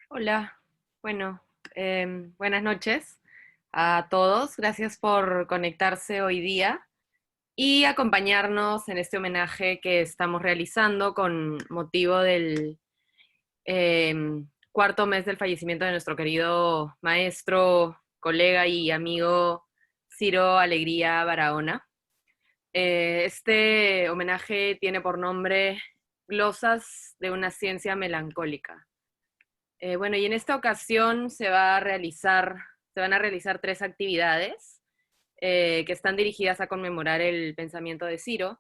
Hola, bueno, buenas noches a todos. Gracias por conectarse hoy día y acompañarnos en este homenaje que estamos realizando con motivo del cuarto mes del fallecimiento de nuestro querido maestro, colega y amigo Ciro Alegría Barahona. Este homenaje tiene por nombre Glosas de una ciencia melancólica. Bueno, y en esta ocasión se van a realizar tres actividades que están dirigidas a conmemorar el pensamiento de Ciro,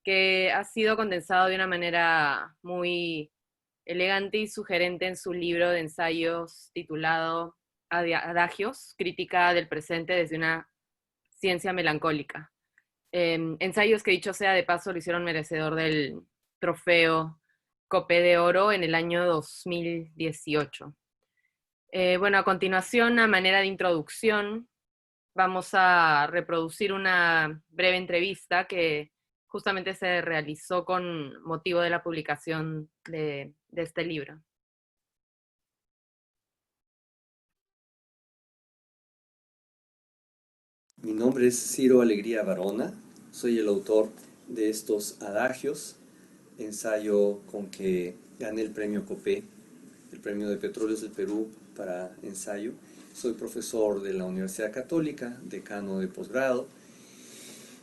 que ha sido condensado de una manera muy elegante y sugerente en su libro de ensayos titulado Adagios, crítica del presente desde una ciencia melancólica. Ensayos que, dicho sea de paso, lo hicieron merecedor del trofeo Copé de Oro en el año 2018. Bueno, a continuación, a manera de introducción, vamos a reproducir una breve entrevista que justamente se realizó con motivo de la publicación de este libro. Mi nombre es Ciro Alegría Barona, soy el autor de estos adagios, ensayo con que gané el premio COPE, el premio de Petróleos del Perú para ensayo. Soy profesor de la Universidad Católica, decano de posgrado,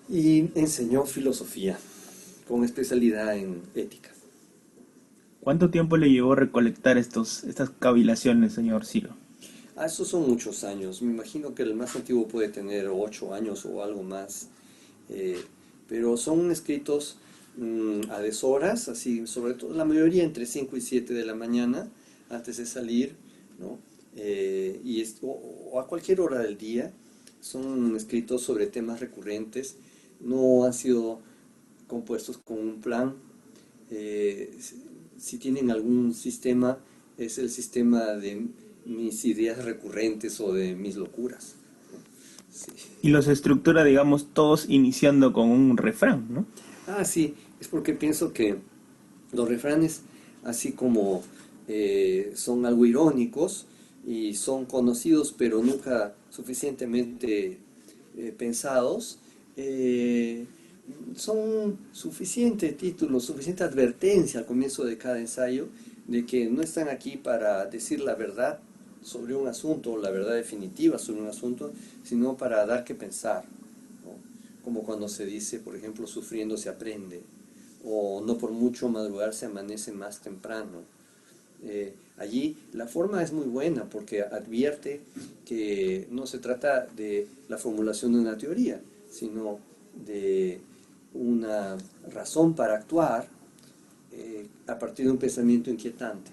y enseño filosofía con especialidad en ética. ¿Cuánto tiempo le llevó recolectar estas cavilaciones, señor Ciro? Estos son muchos años, me imagino que el más antiguo puede tener 8 años o algo más. eh, pero son escritos a deshoras, así, sobre todo la mayoría entre 5 y 7 de la mañana, antes de salir, ¿no? O a cualquier hora del día. Son escritos sobre temas recurrentes, no han sido compuestos con un plan. Si tienen algún sistema, es el sistema de mis ideas recurrentes o de mis locuras. Sí. Y los estructura, digamos, todos iniciando con un refrán, ¿no? Sí, es porque pienso que los refranes, así como son algo irónicos y son conocidos pero nunca suficientemente pensados, eh, son suficiente título, suficiente advertencia al comienzo de cada ensayo de que no están aquí para decir la verdad sobre un asunto, la verdad definitiva sobre un asunto, sino para dar que pensar, ¿no? Como cuando se dice, por ejemplo, sufriendo se aprende, o no por mucho madrugar se amanece más temprano. Allí la forma es muy buena porque advierte que no se trata de la formulación de una teoría, sino de una razón para actuar a partir de un pensamiento inquietante.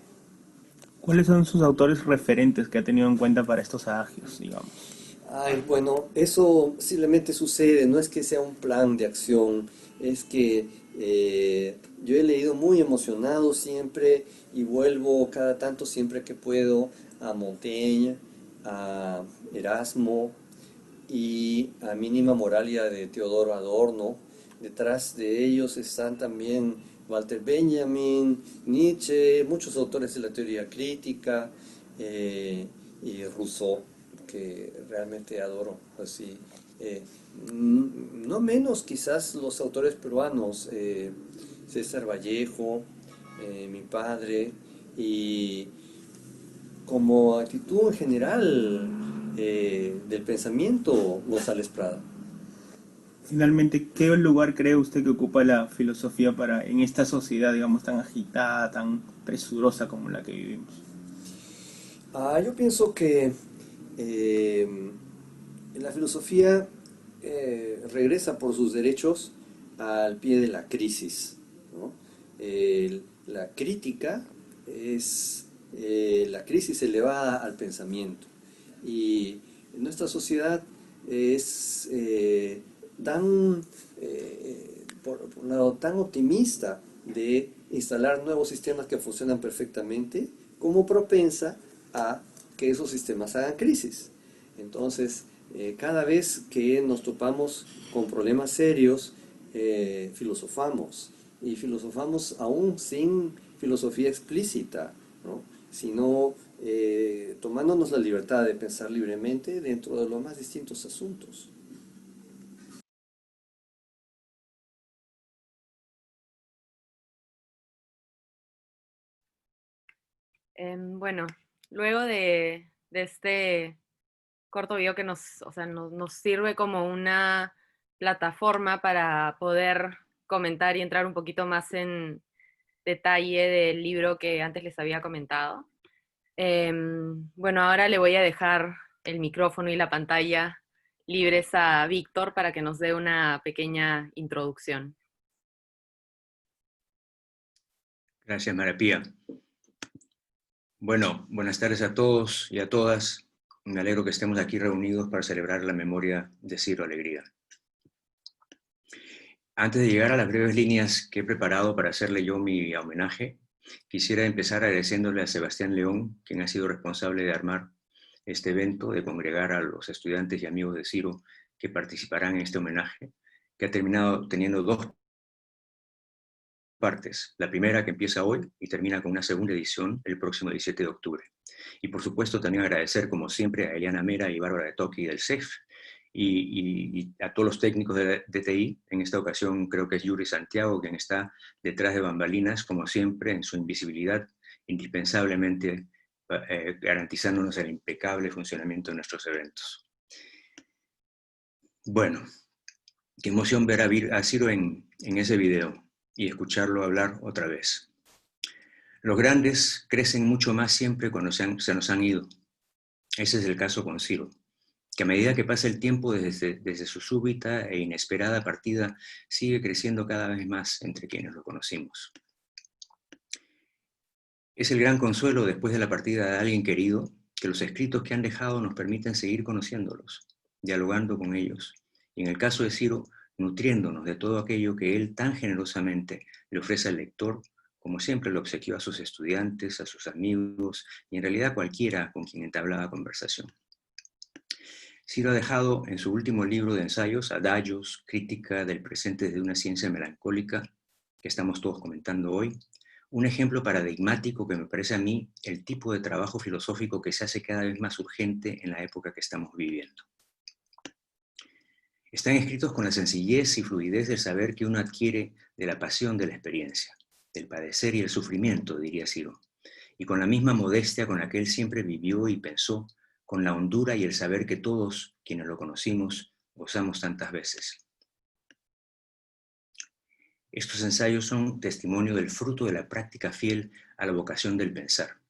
¿Cuáles son sus autores referentes que ha tenido en cuenta para estos adagios, digamos? Bueno, eso simplemente sucede, no es que sea un plan de acción, es que yo he leído muy emocionado siempre y vuelvo cada tanto siempre que puedo a Montaigne, a Erasmo y a Mínima Moralia de Teodoro Adorno. Detrás de ellos están también Walter Benjamin, Nietzsche, muchos autores de la teoría crítica y Rousseau, que realmente adoro. Así, no menos quizás los autores peruanos, César Vallejo, mi padre, y como actitud en general del pensamiento, González Prada. Finalmente, ¿qué lugar cree usted que ocupa la filosofía para en esta sociedad, digamos, tan agitada, tan presurosa como la que vivimos? Yo pienso que eh, la filosofía regresa por sus derechos al pie de la crisis, ¿no? La crítica es la crisis elevada al pensamiento. Y nuestra sociedad es tan, por un lado, tan optimista de instalar nuevos sistemas que funcionan perfectamente, como propensa a que esos sistemas hagan crisis. Entonces, cada vez que nos topamos con problemas serios, filosofamos, y filosofamos aún sin filosofía explícita, ¿no? sino tomándonos la libertad de pensar libremente dentro de los más distintos asuntos. Bueno, luego de este corto video que nos sirve como una plataforma para poder comentar y entrar un poquito más en detalle del libro que antes les había comentado. Bueno, ahora le voy a dejar el micrófono y la pantalla libres a Víctor para que nos dé una pequeña introducción. Gracias, Marapía. Bueno, buenas tardes a todos y a todas. Me alegro que estemos aquí reunidos para celebrar la memoria de Ciro Alegría. Antes de llegar a las breves líneas que he preparado para hacerle yo mi homenaje, quisiera empezar agradeciéndole a Sebastián León, quien ha sido responsable de armar este evento, de congregar a los estudiantes y amigos de Ciro que participarán en este homenaje, que ha terminado teniendo dos partes. La primera, que empieza hoy y termina con una segunda edición el próximo 17 de octubre. Y por supuesto también agradecer, como siempre, a Eliana Mera y Bárbara de Toki del CEF y a todos los técnicos de DTI. En esta ocasión creo que es Yuri Santiago quien está detrás de bambalinas, como siempre, en su invisibilidad, indispensablemente garantizándonos el impecable funcionamiento de nuestros eventos. Bueno, qué emoción ver a Ciro en ese video y escucharlo hablar otra vez. Los grandes crecen mucho más siempre cuando se nos han ido. Ese es el caso con Ciro, que a medida que pasa el tiempo desde su súbita e inesperada partida, sigue creciendo cada vez más entre quienes lo conocimos. Es el gran consuelo después de la partida de alguien querido, que los escritos que han dejado nos permiten seguir conociéndolos, dialogando con ellos, y en el caso de Ciro, nutriéndonos de todo aquello que él tan generosamente le ofrece al lector, como siempre lo obsequió a sus estudiantes, a sus amigos, y en realidad a cualquiera con quien entablaba conversación. Ciro ha dejado en su último libro de ensayos, Adagios, crítica del presente desde una ciencia melancólica, que estamos todos comentando hoy, un ejemplo paradigmático que me parece a mí el tipo de trabajo filosófico que se hace cada vez más urgente en la época que estamos viviendo. Están escritos con la sencillez y fluidez del saber que uno adquiere de la pasión de la experiencia, del padecer y el sufrimiento, diría Ciro, y con la misma modestia con la que él siempre vivió y pensó, con la hondura y el saber que todos, quienes lo conocimos, gozamos tantas veces. Estos ensayos son testimonio del fruto de la práctica fiel a la vocación del pensar,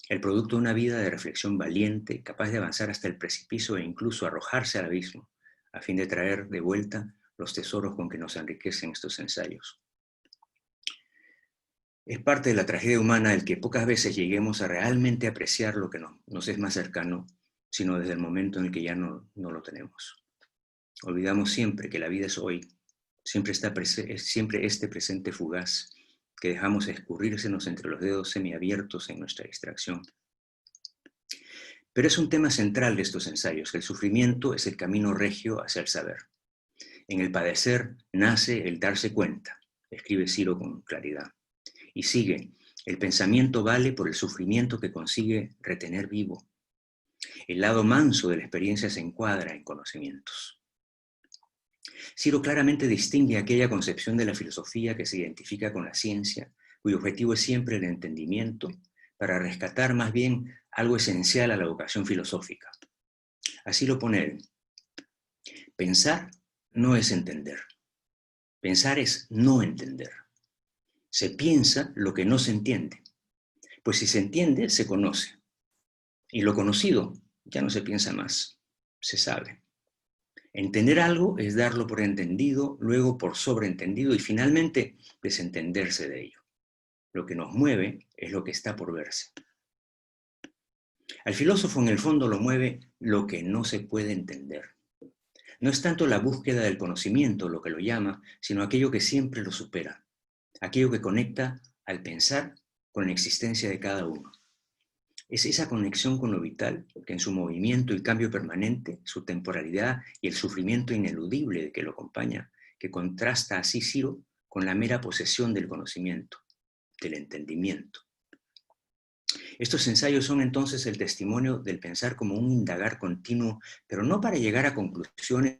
el producto de una vida de reflexión valiente, capaz de avanzar hasta el precipicio e incluso arrojarse al abismo, a fin de traer de vuelta los tesoros con que nos enriquecen estos ensayos. Es parte de la tragedia humana el que pocas veces lleguemos a realmente apreciar lo que nos es más cercano, sino desde el momento en el que ya no lo tenemos. Olvidamos siempre que la vida es hoy, siempre este presente fugaz que dejamos escurrírsenos entre los dedos semiabiertos en nuestra distracción. Pero es un tema central de estos ensayos, que el sufrimiento es el camino regio hacia el saber. En el padecer nace el darse cuenta, escribe Ciro con claridad. Y sigue, el pensamiento vale por el sufrimiento que consigue retener vivo. El lado manso de la experiencia se encuadra en conocimientos. Ciro claramente distingue aquella concepción de la filosofía que se identifica con la ciencia, cuyo objetivo es siempre el entendimiento, para rescatar más bien algo esencial a la vocación filosófica. Así lo pone él. Pensar no es entender. Pensar es no entender. Se piensa lo que no se entiende. Pues si se entiende, se conoce. Y lo conocido ya no se piensa más, se sabe. Entender algo es darlo por entendido, luego por sobreentendido y finalmente desentenderse de ello. Lo que nos mueve es lo que está por verse. Al filósofo en el fondo lo mueve lo que no se puede entender. No es tanto la búsqueda del conocimiento lo que lo llama, sino aquello que siempre lo supera, aquello que conecta al pensar con la existencia de cada uno. Es esa conexión con lo vital que en su movimiento y cambio permanente, su temporalidad y el sufrimiento ineludible que lo acompaña, que contrasta así Ciro con la mera posesión del conocimiento, del entendimiento. Estos ensayos son entonces el testimonio del pensar como un indagar continuo, pero no para llegar a conclusiones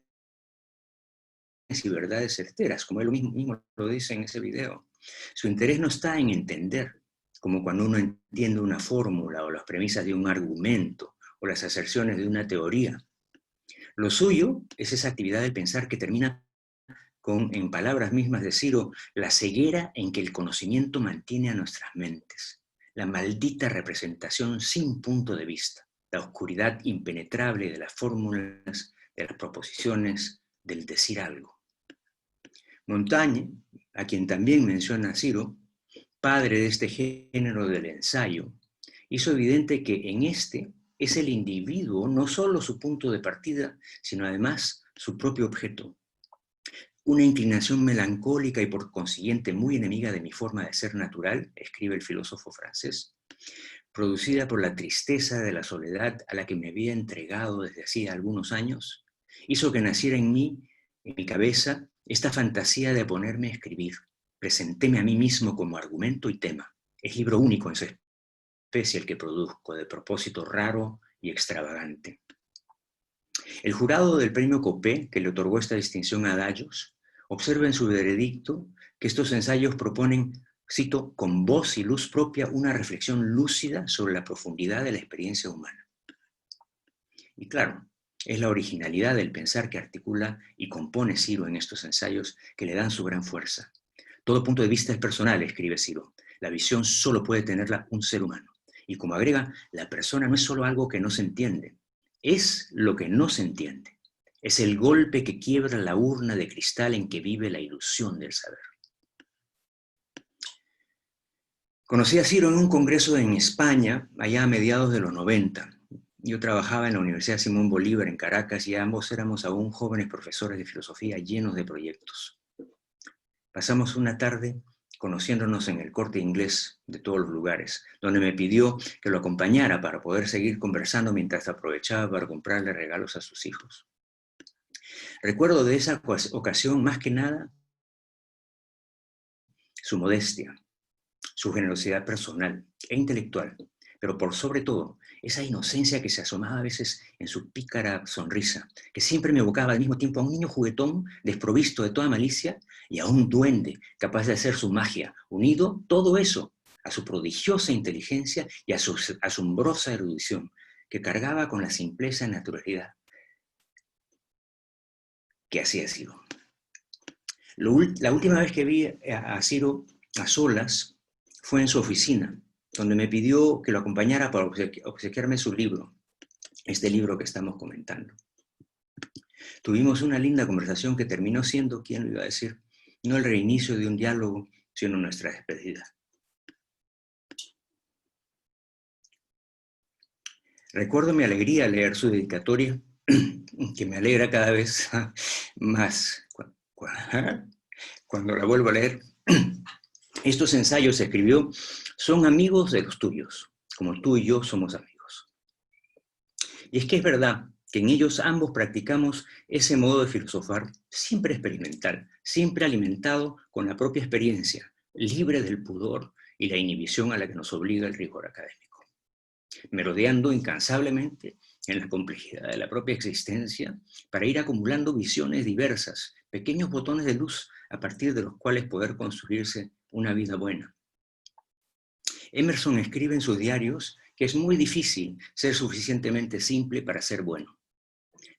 y verdades certeras, como él mismo lo dice en ese video. Su interés no está en entender, como cuando uno entiende una fórmula o las premisas de un argumento o las aserciones de una teoría. Lo suyo es esa actividad de pensar que termina con, en palabras mismas de Ciro, la ceguera en que el conocimiento mantiene a nuestras mentes, la maldita representación sin punto de vista, la oscuridad impenetrable de las fórmulas, de las proposiciones, del decir algo. Montaigne, a quien también menciona Ciro, padre de este género del ensayo, hizo evidente que en este es el individuo no solo su punto de partida, sino además su propio objeto. Una inclinación melancólica y por consiguiente muy enemiga de mi forma de ser natural, escribe el filósofo francés, producida por la tristeza de la soledad a la que me había entregado desde hacía algunos años, hizo que naciera en mí, en mi cabeza, esta fantasía de ponerme a escribir. Presentéme a mí mismo como argumento y tema. Es libro único en su especie el que produzco, de propósito raro y extravagante. El jurado del premio Copé, que le otorgó esta distinción a Dallos, observa en su veredicto que estos ensayos proponen, cito, con voz y luz propia, una reflexión lúcida sobre la profundidad de la experiencia humana. Y claro, es la originalidad del pensar que articula y compone Ciro en estos ensayos que le dan su gran fuerza. Todo punto de vista es personal, escribe Ciro. La visión solo puede tenerla un ser humano. Y como agrega, la persona no es solo algo que no se entiende, es lo que no se entiende. Es el golpe que quiebra la urna de cristal en que vive la ilusión del saber. Conocí a Ciro en un congreso en España, allá a mediados de los 90. Yo trabajaba en la Universidad Simón Bolívar en Caracas y ambos éramos aún jóvenes profesores de filosofía llenos de proyectos. Pasamos una tarde conociéndonos en el Corte Inglés de todos los lugares, donde me pidió que lo acompañara para poder seguir conversando mientras aprovechaba para comprarle regalos a sus hijos. Recuerdo de esa ocasión más que nada su modestia, su generosidad personal e intelectual, pero por sobre todo, esa inocencia que se asomaba a veces en su pícara sonrisa, que siempre me evocaba al mismo tiempo a un niño juguetón desprovisto de toda malicia y a un duende capaz de hacer su magia, unido todo eso a su prodigiosa inteligencia y a su asombrosa erudición, que cargaba con la simpleza y naturalidad que hacía Ciro. La última vez que vi a Ciro a solas fue en su oficina, donde me pidió que lo acompañara para obsequiarme su libro, este libro que estamos comentando. Tuvimos una linda conversación que terminó siendo, ¿quién lo iba a decir?, no el reinicio de un diálogo, sino nuestra despedida. Recuerdo mi alegría al leer su dedicatoria, que me alegra cada vez más cuando la vuelvo a leer. Estos ensayos, escribió, son amigos de los tuyos, como tú y yo somos amigos. Y es que es verdad que en ellos ambos practicamos ese modo de filosofar siempre experimental, siempre alimentado con la propia experiencia, libre del pudor y la inhibición a la que nos obliga el rigor académico, merodeando incansablemente en la complejidad de la propia existencia para ir acumulando visiones diversas, pequeños botones de luz a partir de los cuales poder construirse una vida buena. Emerson escribe en sus diarios que es muy difícil ser suficientemente simple para ser bueno.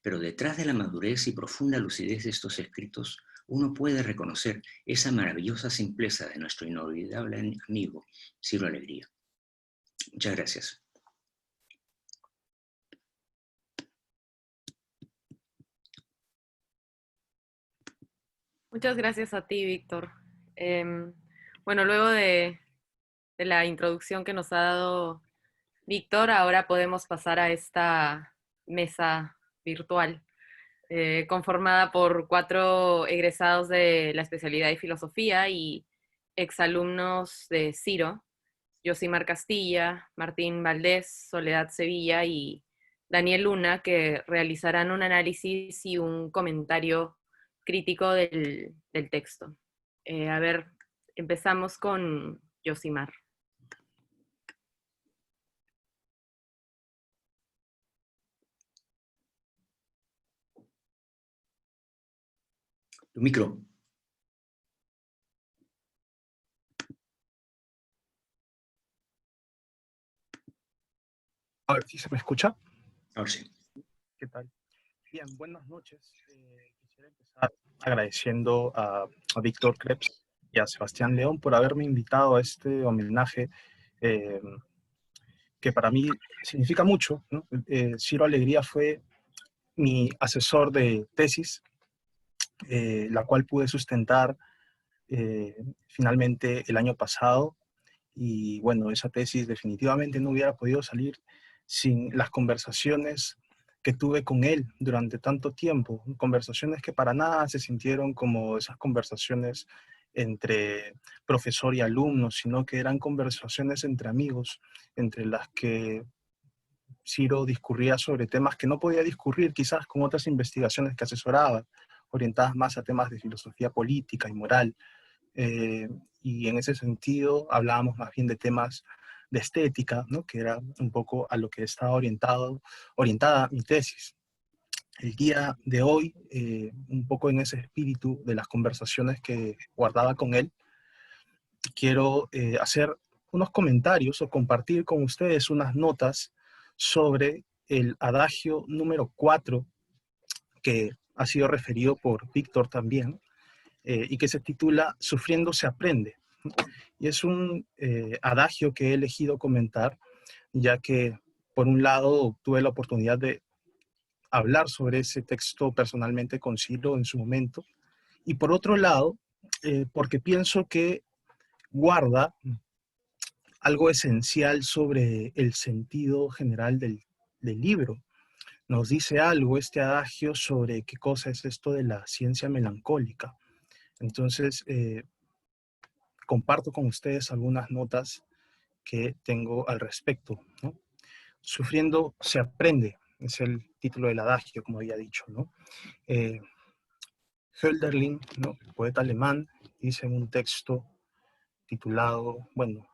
Pero detrás de la madurez y profunda lucidez de estos escritos, uno puede reconocer esa maravillosa simpleza de nuestro inolvidable amigo, Ciro Alegría. Muchas gracias. Muchas gracias a ti, Víctor. Bueno, luego de la introducción que nos ha dado Víctor, ahora podemos pasar a esta mesa virtual, conformada por 4 egresados de la especialidad de filosofía y exalumnos de Ciro, Yosimar Castilla, Martín Valdés, Soledad Sevilla y Daniel Luna, que realizarán un análisis y un comentario crítico del texto. A ver, empezamos con Yosimar. Tu micro. A ver si se me escucha. Ahora sí. ¿Qué tal? Bien, buenas noches. Quisiera empezar agradeciendo a Víctor Krebs y a Sebastián León por haberme invitado a este homenaje eh, que para mí significa mucho, ¿no? Ciro Alegría fue mi asesor de tesis, la cual pude sustentar finalmente el año pasado. Y bueno, esa tesis definitivamente no hubiera podido salir sin las conversaciones que tuve con él durante tanto tiempo, conversaciones que para nada se sintieron como esas conversaciones entre profesor y alumno, sino que eran conversaciones entre amigos, entre las que Ciro discurría sobre temas que no podía discurrir quizás con otras investigaciones que asesoraba, orientadas más a temas de filosofía política y moral. Eh, y en ese sentido hablábamos más bien de temas de estética, ¿no? Que era un poco a lo que estaba orientada mi tesis. El día de hoy, un poco en ese espíritu de las conversaciones que guardaba con él, quiero hacer unos comentarios o compartir con ustedes unas notas sobre el adagio número 4 que ha sido referido por Víctor también, y que se titula Sufriendo se aprende. Y es un adagio que he elegido comentar, ya que por un lado tuve la oportunidad de hablar sobre ese texto personalmente con Ciro en su momento, y por otro lado, porque pienso que guarda algo esencial sobre el sentido general del libro. Nos dice algo este adagio sobre qué cosa es esto de la ciencia melancólica. Entonces, comparto con ustedes algunas notas que tengo al respecto, ¿no? Sufriendo se aprende, es el título del adagio, como había dicho, ¿no? Hölderlin, ¿no? El poeta alemán, dice en un texto titulado, bueno,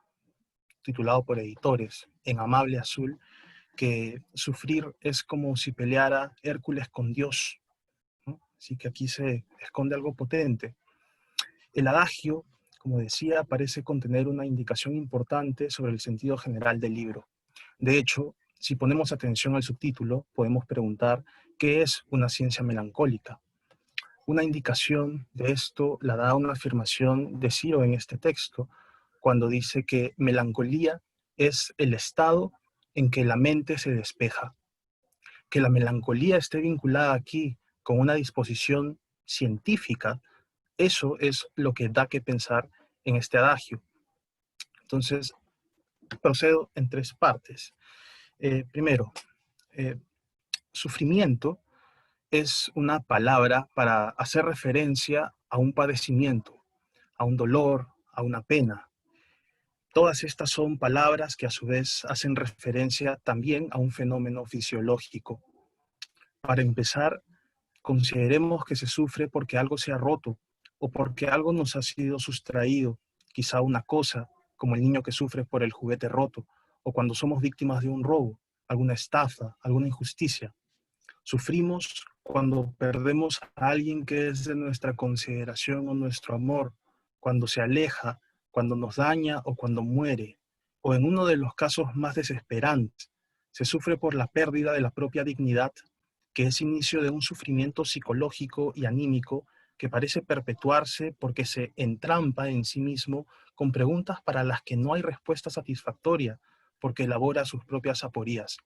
titulado por editores, En Amable Azul, que sufrir es como si peleara Hércules con Dios, ¿no? Así que aquí se esconde algo potente. El adagio, como decía, parece contener una indicación importante sobre el sentido general del libro. De hecho, si ponemos atención al subtítulo, podemos preguntar ¿qué es una ciencia melancólica? Una indicación de esto la da una afirmación de Ciro en este texto, cuando dice que melancolía es el estado en que la mente se despeja. Que la melancolía esté vinculada aquí con una disposición científica, eso es lo que da que pensar en este adagio. Entonces, procedo en tres partes. Primero, sufrimiento es una palabra para hacer referencia a un padecimiento, a un dolor, a una pena. Todas estas son palabras que a su vez hacen referencia también a un fenómeno fisiológico. Para empezar, consideremos que se sufre porque algo se ha roto o porque algo nos ha sido sustraído, quizá una cosa, como el niño que sufre por el juguete roto, o cuando somos víctimas de un robo, alguna estafa, alguna injusticia. Sufrimos cuando perdemos a alguien que es de nuestra consideración o nuestro amor, cuando se aleja, cuando nos daña o cuando muere, o en uno de los casos más desesperantes, se sufre por la pérdida de la propia dignidad, que es inicio de un sufrimiento psicológico y anímico que parece perpetuarse porque se entrampa en sí mismo con preguntas para las que no hay respuesta satisfactoria, porque elabora sus propias aporías.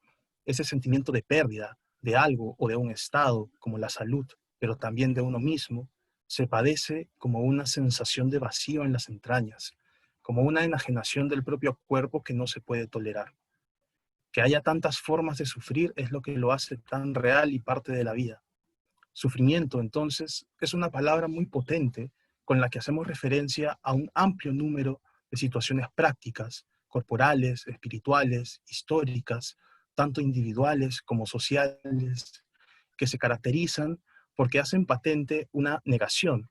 Ese sentimiento de pérdida de algo o de un estado, como la salud, pero también de uno mismo, se padece como una sensación de vacío en las entrañas, como una enajenación del propio cuerpo que no se puede tolerar. Que haya tantas formas de sufrir es lo que lo hace tan real y parte de la vida. Sufrimiento, entonces, es una palabra muy potente con la que hacemos referencia a un amplio número de situaciones prácticas, corporales, espirituales, históricas, tanto individuales como sociales, que se caracterizan porque hacen patente una negación.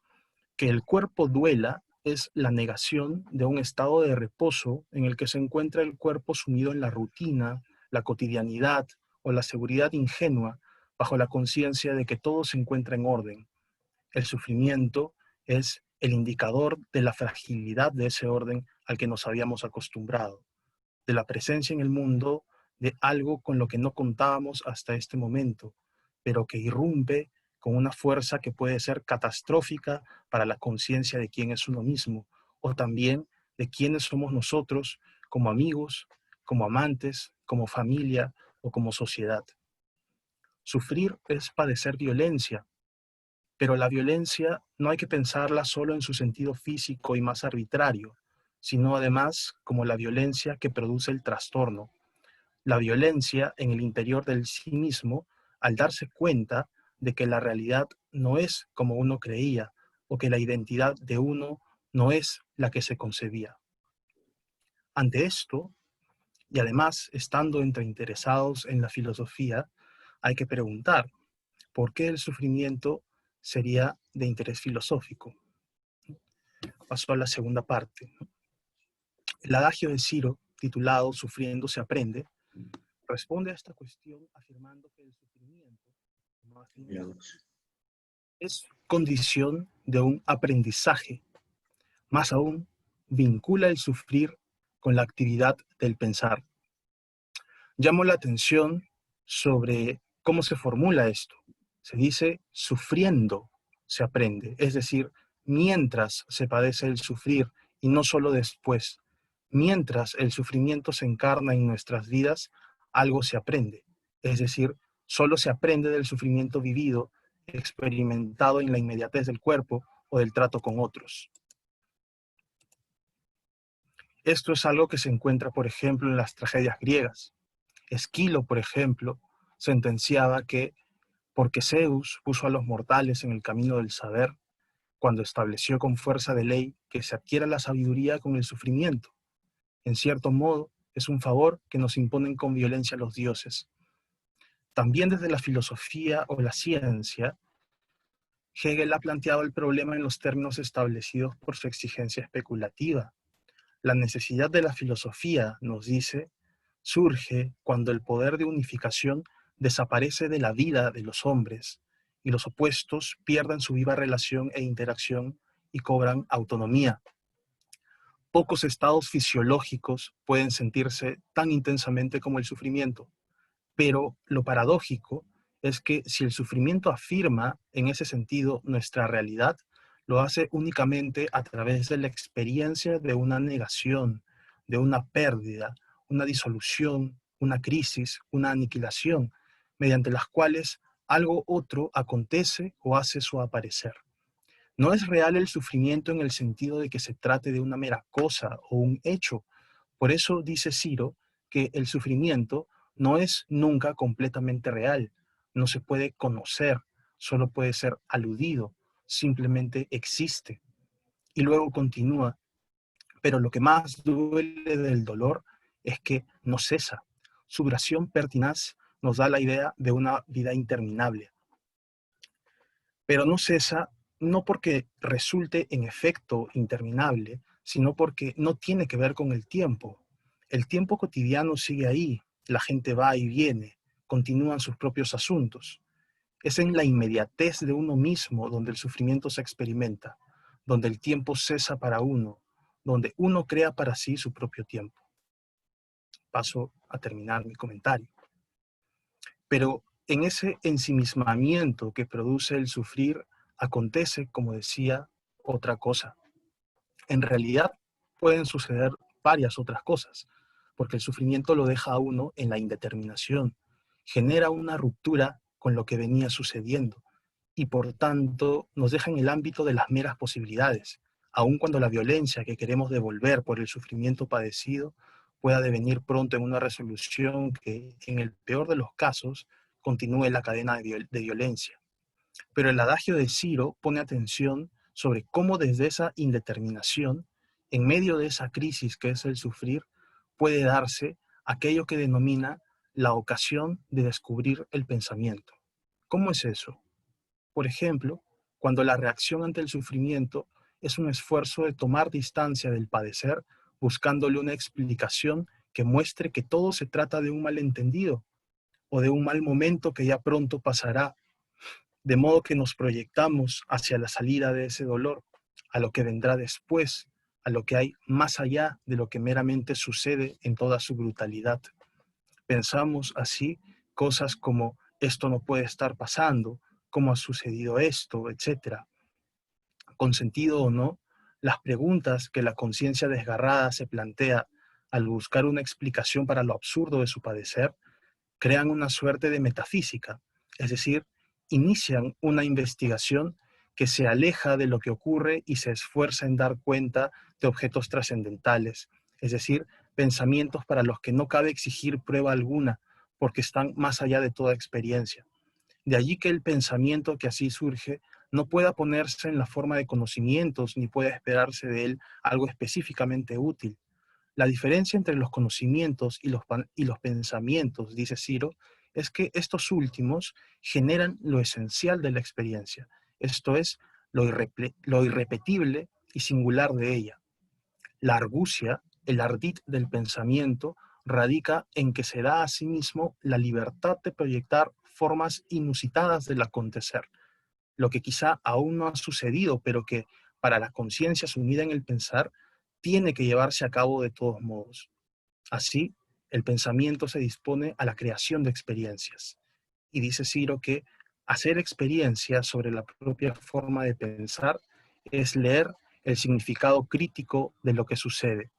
Que el cuerpo duela es la negación de un estado de reposo en el que se encuentra el cuerpo sumido en la rutina, la cotidianidad o la seguridad ingenua bajo la conciencia de que todo se encuentra en orden. El sufrimiento es el indicador de la fragilidad de ese orden al que nos habíamos acostumbrado, de la presencia en el mundo de algo con lo que no contábamos hasta este momento, pero que irrumpe con una fuerza que puede ser catastrófica para la conciencia de quién es uno mismo, o también de quiénes somos nosotros como amigos, como amantes, como familia o como sociedad. Sufrir es padecer violencia, pero la violencia no hay que pensarla solo en su sentido físico y más arbitrario, sino además como la violencia que produce el trastorno. La violencia en el interior del sí mismo al darse cuenta de que la realidad no es como uno creía o que la identidad de uno no es la que se concebía. Ante esto, y además estando entre interesados en la filosofía, hay que preguntar, ¿por qué el sufrimiento sería de interés filosófico? Paso a la segunda parte. El adagio de Ciro, titulado Sufriendo se aprende, responde a esta cuestión afirmando que el sufrimiento es condición de un aprendizaje. Más aún, vincula el sufrir con la actividad del pensar. Llamo la atención sobre cómo se formula esto. Se dice sufriendo se aprende, es decir, mientras se padece el sufrir y no solo después. Mientras el sufrimiento se encarna en nuestras vidas, algo se aprende. Es decir, solo se aprende del sufrimiento vivido, experimentado en la inmediatez del cuerpo o del trato con otros. Esto es algo que se encuentra, por ejemplo, en las tragedias griegas. Esquilo, por ejemplo, sentenciaba que porque Zeus puso a los mortales en el camino del saber, cuando estableció con fuerza de ley que se adquiera la sabiduría con el sufrimiento. En cierto modo, es un favor que nos imponen con violencia los dioses. También desde la filosofía o la ciencia, Hegel ha planteado el problema en los términos establecidos por su exigencia especulativa. La necesidad de la filosofía, nos dice, surge cuando el poder de unificación desaparece de la vida de los hombres y los opuestos pierden su viva relación e interacción y cobran autonomía. Pocos estados fisiológicos pueden sentirse tan intensamente como el sufrimiento, pero lo paradójico es que si el sufrimiento afirma en ese sentido nuestra realidad, lo hace únicamente a través de la experiencia de una negación, de una pérdida, una disolución, una crisis, una aniquilación, mediante las cuales algo otro acontece o hace su aparecer. No es real el sufrimiento en el sentido de que se trate de una mera cosa o un hecho. Por eso dice Ciro que el sufrimiento no es nunca completamente real, no se puede conocer, solo puede ser aludido, simplemente existe. Y luego continúa, pero lo que más duele del dolor es que no cesa. Su duración pertinaz nos da la idea de una vida interminable. Pero no cesa no porque resulte en efecto interminable, sino porque no tiene que ver con el tiempo. El tiempo cotidiano sigue ahí, la gente va y viene, continúan sus propios asuntos. Es en la inmediatez de uno mismo donde el sufrimiento se experimenta, donde el tiempo cesa para uno, donde uno crea para sí su propio tiempo. Paso a terminar mi comentario. Pero en ese ensimismamiento que produce el sufrir, acontece, como decía, otra cosa. En realidad pueden suceder varias otras cosas, porque el sufrimiento lo deja a uno en la indeterminación, genera una ruptura con lo que venía sucediendo y por tanto nos deja en el ámbito de las meras posibilidades, aun cuando la violencia que queremos devolver por el sufrimiento padecido pueda devenir pronto en una resolución que, en el peor de los casos, continúe la cadena de violencia. Pero el adagio de Ciro pone atención sobre cómo desde esa indeterminación, en medio de esa crisis que es el sufrir, puede darse aquello que denomina la ocasión de descubrir el pensamiento. ¿Cómo es eso? Por ejemplo, cuando la reacción ante el sufrimiento es un esfuerzo de tomar distancia del padecer, buscándole una explicación que muestre que todo se trata de un malentendido o de un mal momento que ya pronto pasará. de modo que nos proyectamos hacia la salida de ese dolor, a lo que vendrá después, a lo que hay más allá de lo que meramente sucede en toda su brutalidad. Pensamos así cosas como esto no puede estar pasando, cómo ha sucedido esto, etc. Con sentido o no, las preguntas que la conciencia desgarrada se plantea al buscar una explicación para lo absurdo de su padecer, crean una suerte de metafísica, es decir, inician una investigación que se aleja de lo que ocurre y se esfuerza en dar cuenta de objetos trascendentales, es decir, pensamientos para los que no cabe exigir prueba alguna, porque están más allá de toda experiencia. De allí que el pensamiento que así surge no pueda ponerse en la forma de conocimientos ni pueda esperarse de él algo específicamente útil. La diferencia entre los conocimientos y los pensamientos, dice Ciro, es que estos últimos generan lo esencial de la experiencia, esto es, lo irrepetible y singular de ella. La argucia, el ardid del pensamiento, radica en que se da a sí mismo la libertad de proyectar formas inusitadas del acontecer, lo que quizá aún no ha sucedido, pero que para la conciencia sumida en el pensar, tiene que llevarse a cabo de todos modos. Así, el pensamiento se dispone a la creación de experiencias. Y dice Ciro que hacer experiencias sobre la propia forma de pensar es leer el significado crítico de lo que sucede.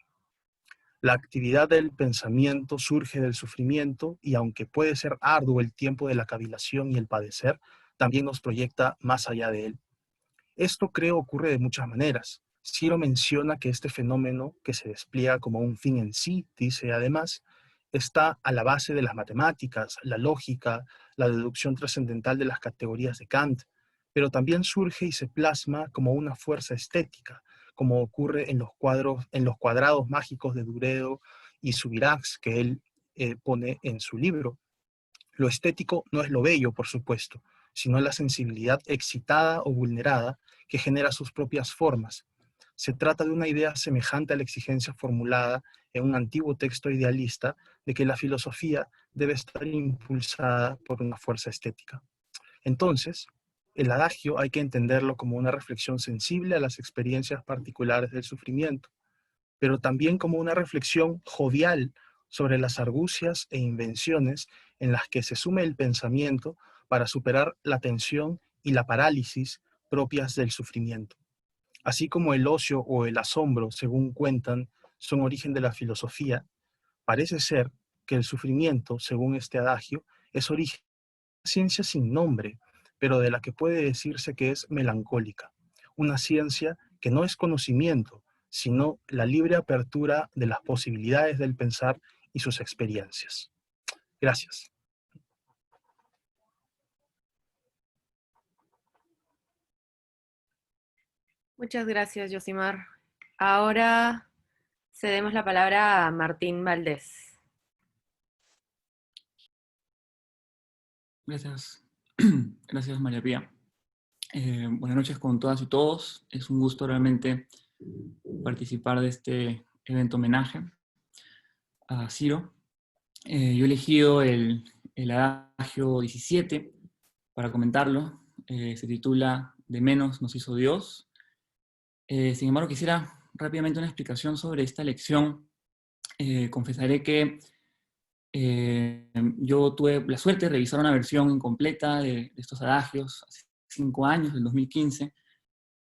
La actividad del pensamiento surge del sufrimiento y aunque puede ser arduo el tiempo de la cavilación y el padecer, también nos proyecta más allá de él. Esto creo ocurre de muchas maneras. Ciro menciona que este fenómeno, que se despliega como un fin en sí, dice además, está a la base de las matemáticas, la lógica, la deducción trascendental de las categorías de Kant, pero también surge y se plasma como una fuerza estética, como ocurre en los cuadrados mágicos de Duredo y Subirachs que él pone en su libro. Lo estético no es lo bello, por supuesto, sino la sensibilidad excitada o vulnerada que genera sus propias formas. Se trata de una idea semejante a la exigencia formulada en un antiguo texto idealista de que la filosofía debe estar impulsada por una fuerza estética. Entonces, el adagio hay que entenderlo como una reflexión sensible a las experiencias particulares del sufrimiento, pero también como una reflexión jovial sobre las argucias e invenciones en las que se sume el pensamiento para superar la tensión y la parálisis propias del sufrimiento. Así como el ocio o el asombro, según cuentan, son origen de la filosofía, parece ser que el sufrimiento, según este adagio, es origen de una ciencia sin nombre, pero de la que puede decirse que es melancólica, una ciencia que no es conocimiento, sino la libre apertura de las posibilidades del pensar y sus experiencias. Gracias. Muchas gracias, Yosimar. Ahora cedemos la palabra a Martín Valdés. Gracias. Gracias, María Pía. Buenas noches con todas y todos. Es un gusto realmente participar de este evento homenaje a Ciro. Yo he elegido el adagio 17 para comentarlo. Se titula "De menos nos hizo Dios". Sin embargo, quisiera rápidamente una explicación sobre esta lección. Confesaré que yo tuve la suerte de revisar una versión incompleta de estos adagios hace 5 años, del 2015,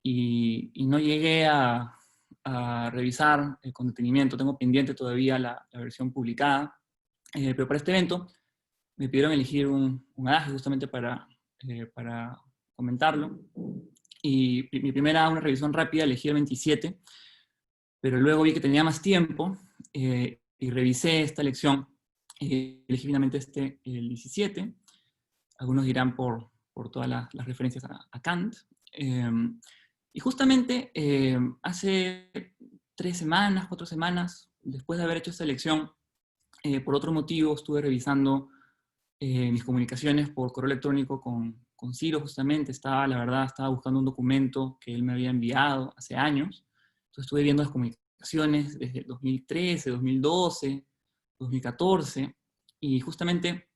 y no llegué a revisar con detenimiento. Tengo pendiente todavía la versión publicada, pero para este evento me pidieron elegir un adagio justamente para comentarlo. Y mi primera, una revisión rápida, elegí el 27, pero luego vi que tenía más tiempo y revisé esta lección. Elegí finalmente el 17. Algunos dirán por todas las referencias a Kant. Y justamente hace 3 semanas, 4 semanas, después de haber hecho esta lección, por otro motivo estuve revisando mis comunicaciones por correo electrónico con Ciro justamente. La verdad, estaba buscando un documento que él me había enviado hace años. Entonces estuve viendo las comunicaciones desde 2013, 2012, 2014, y justamente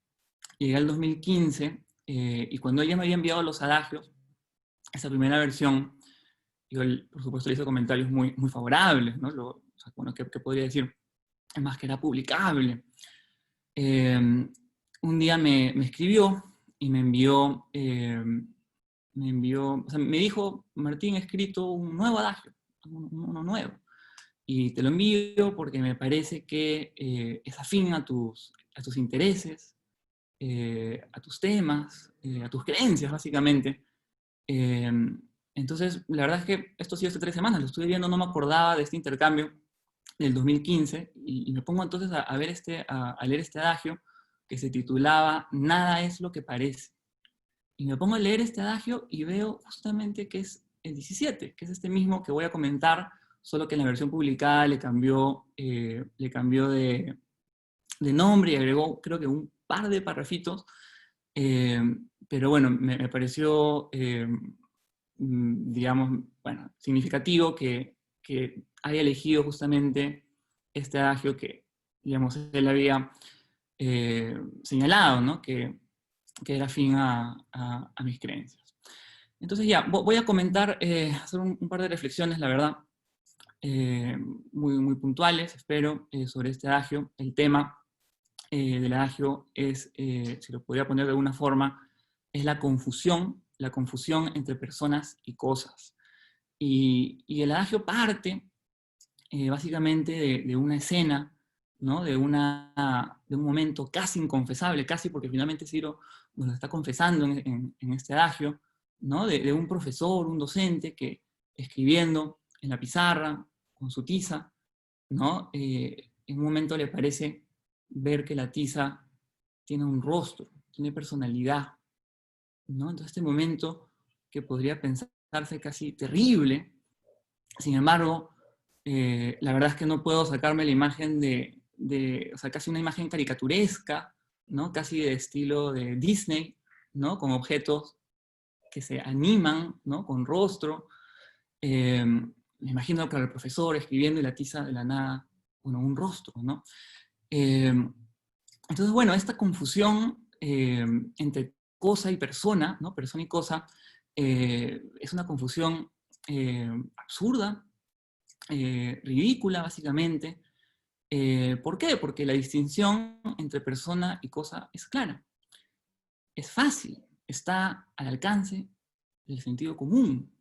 llegué al 2015 y cuando ella me había enviado los adagios, esa primera versión, yo, por supuesto, le hice comentarios muy, muy favorables, ¿no? O sea, bueno, ¿qué podría decir? Es más, que era publicable. Un día me escribió y me envió, o sea, me dijo: Martín, he escrito un nuevo adagio, uno nuevo, y te lo envío porque me parece que es afín a tus intereses, a tus temas, a tus creencias, básicamente. Entonces, la verdad es que esto ha sido hace 3 semanas, lo estuve viendo, no me acordaba de este intercambio del 2015, y me pongo entonces a leer este adagio que se titulaba Nada es lo que parece. Y me pongo a leer este adagio y veo justamente que es el 17, que es este mismo que voy a comentar, solo que en la versión publicada le cambió de nombre y agregó, creo que un par de parrafitos, pero bueno, me pareció, digamos, bueno, significativo que haya elegido justamente este adagio que, digamos, él había señalado, ¿no? Que era afín a mis creencias. Entonces ya, voy a comentar, hacer un par de reflexiones, la verdad, muy, muy puntuales, espero, sobre este adagio. El tema del adagio es, si lo podría poner de alguna forma, es la confusión entre personas y cosas. Y el adagio parte básicamente de una escena, ¿no? De un momento casi inconfesable, casi, porque finalmente Ciro nos lo está confesando en este adagio, ¿no? De un profesor, un docente, que escribiendo en la pizarra, con su tiza, ¿no? En un momento le parece ver que la tiza tiene un rostro, tiene personalidad, ¿no? Entonces este momento, que podría pensarse casi terrible, sin embargo, la verdad es que no puedo sacarme la imagen o sea, casi una imagen caricaturesca, ¿no? Casi de estilo de Disney, ¿no? Con objetos que se animan, ¿no? Con rostro. Me imagino que el profesor escribiendo y la tiza de la nada, bueno, un rostro, ¿no? Entonces, bueno, esta confusión entre cosa y persona, ¿no? Persona y cosa, es una confusión absurda, ridícula, básicamente. ¿Por qué? Porque la distinción entre persona y cosa es clara. Es fácil, está al alcance del sentido común.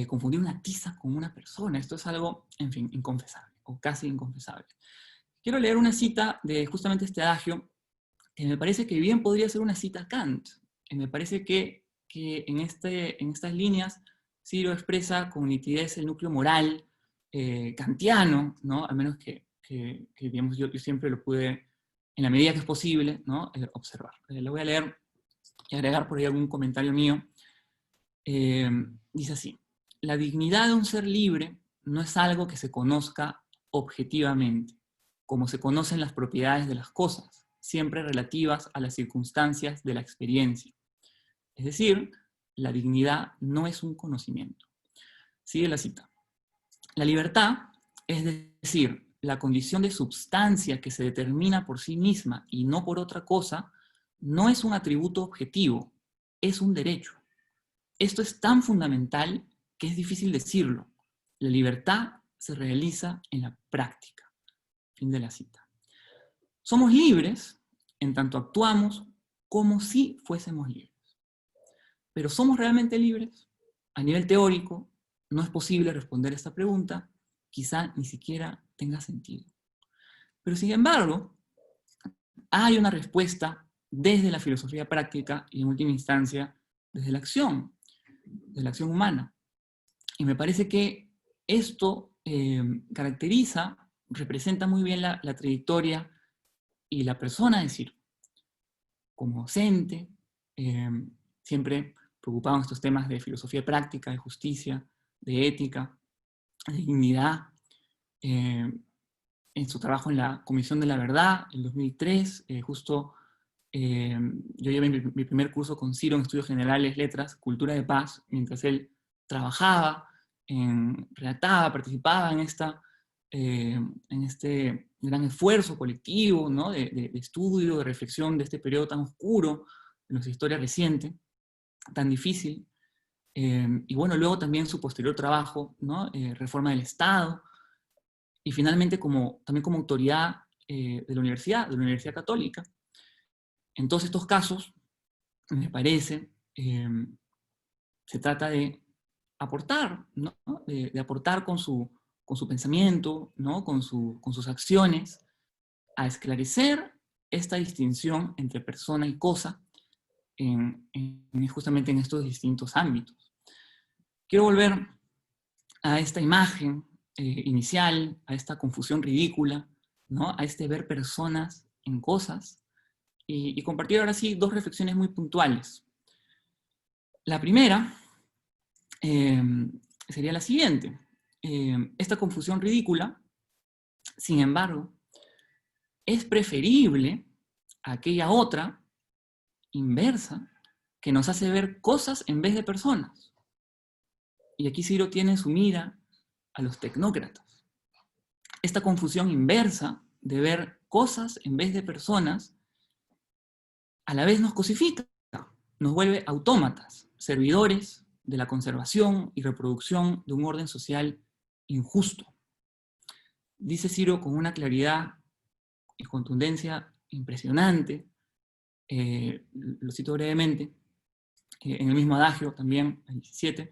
Confundir una tiza con una persona, esto es algo, en fin, inconfesable, o casi inconfesable. Quiero leer una cita de justamente este adagio, que me parece que bien podría ser una cita a Kant. Me parece que en estas líneas Ciro expresa con nitidez el núcleo moral kantiano, ¿no? Al menos que digamos, yo siempre lo pude, en la medida que es posible, ¿no? Observar. Lo voy a leer y agregar por ahí algún comentario mío. Dice así: la dignidad de un ser libre no es algo que se conozca objetivamente, como se conocen las propiedades de las cosas, siempre relativas a las circunstancias de la experiencia. Es decir, la dignidad no es un conocimiento. Sigue la cita. La libertad, es decir, la condición de substancia que se determina por sí misma y no por otra cosa, no es un atributo objetivo, es un derecho. Esto es tan fundamental que es difícil decirlo. La libertad se realiza en la práctica. Fin de la cita. Somos libres en tanto actuamos como si fuésemos libres. ¿Pero somos realmente libres? A nivel teórico, no es posible responder esta pregunta, quizá ni siquiera tenga sentido. Pero sin embargo, hay una respuesta desde la filosofía práctica y en última instancia desde la acción humana. Y me parece que esto caracteriza, representa muy bien la trayectoria y la persona de Ciro. Como docente, siempre preocupado en estos temas de filosofía práctica, de justicia, de ética, de dignidad. En su trabajo en la Comisión de la Verdad, en 2003, justo yo llevé mi primer curso con Ciro en Estudios Generales, Letras, Cultura de Paz, mientras él trabajaba, redactaba, participaba en este gran esfuerzo colectivo, ¿no? de estudio, de reflexión de este periodo tan oscuro nuestra historia reciente, tan difícil. Y bueno, luego también su posterior trabajo, ¿no? Reforma del Estado, y finalmente también como autoridad de la Universidad Católica. En todos estos casos, me parece, se trata de aportar, ¿no? De aportar con su pensamiento, ¿no? Con sus acciones, a esclarecer esta distinción entre persona y cosa justamente en estos distintos ámbitos. Quiero volver a esta imagen inicial, a esta confusión ridícula, ¿no? A este ver personas en cosas, y compartir ahora sí dos reflexiones muy puntuales. La primera sería la siguiente. Esta confusión ridícula, sin embargo, es preferible a aquella otra, inversa, que nos hace ver cosas en vez de personas. Y aquí Ciro tiene su mira a los tecnócratas. Esta confusión inversa de ver cosas en vez de personas, a la vez nos cosifica, nos vuelve autómatas, servidores de la conservación y reproducción de un orden social injusto. Dice Ciro con una claridad y contundencia impresionante, lo cito brevemente, en el mismo adagio también, el 17,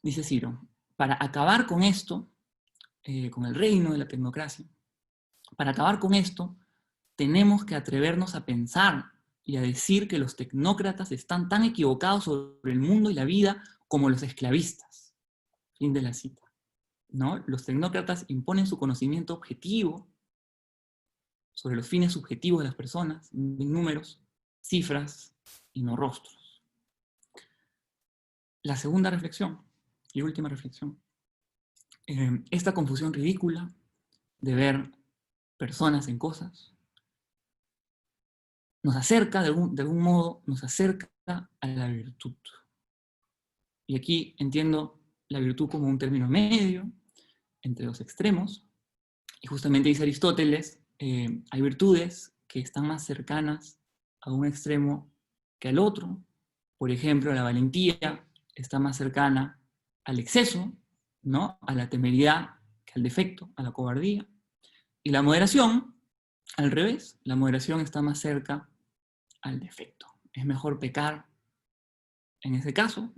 dice Ciro: para acabar con esto, con el reino de la tecnocracia, para acabar con esto, tenemos que atrevernos a pensar y a decir que los tecnócratas están tan equivocados sobre el mundo y la vida como los esclavistas. Fin de la cita, ¿no? Los tecnócratas imponen su conocimiento objetivo sobre los fines subjetivos de las personas, en números, cifras y no rostros. La segunda reflexión, y última reflexión, esta confusión ridícula de ver personas en cosas, nos acerca, de algún modo, nos acerca a la virtud. Y aquí entiendo la virtud como un término medio, entre dos extremos, y justamente dice Aristóteles, hay virtudes que están más cercanas a un extremo que al otro. Por ejemplo, la valentía está más cercana al exceso, ¿no? A la temeridad que al defecto, a la cobardía. Y la moderación, al revés, la moderación está más cerca al defecto. Es mejor pecar, en ese caso,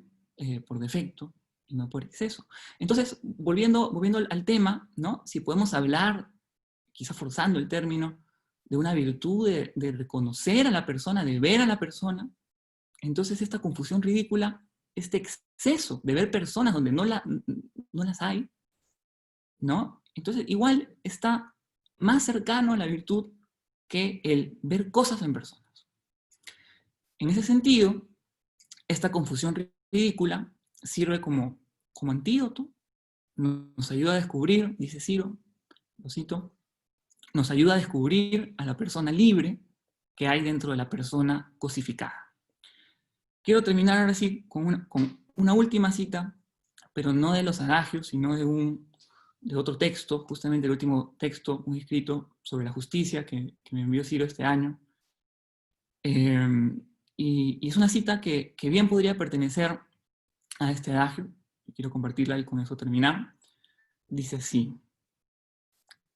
por defecto y no por exceso. Entonces, volviendo al tema, ¿no? Si podemos hablar, quizá forzando el término, de una virtud de reconocer a la persona, de ver a la persona, entonces esta confusión ridícula, este exceso de ver personas donde no las hay, ¿no? Entonces, igual está más cercano a la virtud que el ver cosas en personas. En ese sentido, esta confusión ridícula sirve como antídoto, nos ayuda a descubrir, dice Ciro, lo cito, nos ayuda a descubrir a la persona libre que hay dentro de la persona cosificada. Quiero terminar ahora sí con una última cita, pero no de los adagios, sino de otro texto, justamente el último texto, un escrito sobre la justicia que me envió Ciro este año. Y es una cita que bien podría pertenecer a este adagio, y quiero compartirla y con eso terminar. Dice así: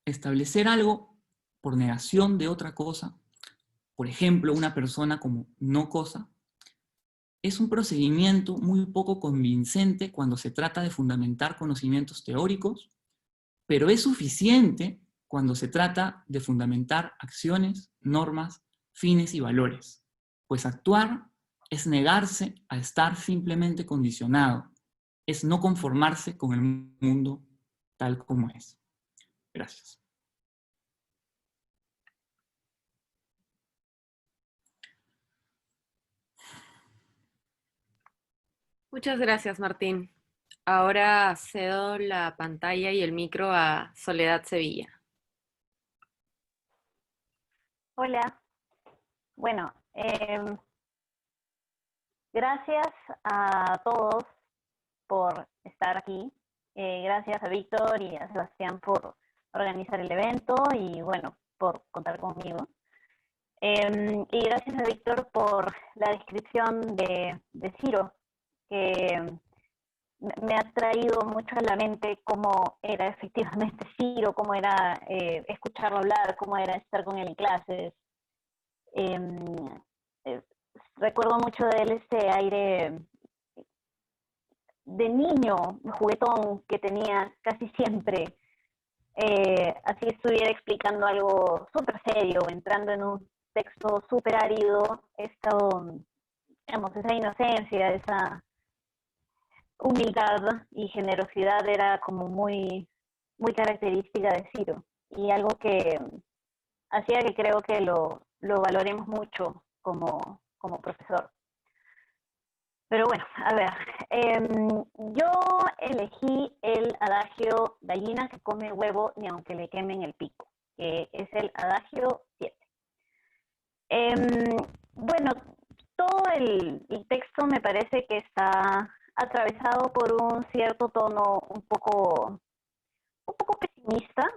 establecer algo por negación de otra cosa, por ejemplo, una persona como no cosa, es un procedimiento muy poco convincente cuando se trata de fundamentar conocimientos teóricos, pero es suficiente cuando se trata de fundamentar acciones, normas, fines y valores, pues actuar es negarse a estar simplemente condicionado, es no conformarse con el mundo tal como es. Gracias. Muchas gracias, Martín. Ahora cedo la pantalla y el micro a Soledad Sevilla. Hola. Bueno, gracias a todos por estar aquí. Gracias a Víctor y a Sebastián por organizar el evento y, bueno, por contar conmigo. Y gracias a Víctor por la descripción de Ciro, que me ha traído mucho a la mente cómo era efectivamente Ciro, cómo era escucharlo hablar, cómo era estar con él en clases. Recuerdo mucho de él ese aire de niño juguetón que tenía casi siempre, así estuviera explicando algo súper serio, entrando en un texto súper árido, digamos, esa inocencia, esa humildad y generosidad era como muy, muy característica de Ciro, y algo que hacía que creo que lo valoremos mucho como profesor. Pero bueno, a ver, yo elegí el adagio gallina que come huevo ni aunque le quemen el pico, que es el adagio 7. Bueno, todo el texto me parece que está atravesado por un cierto tono un poco pesimista,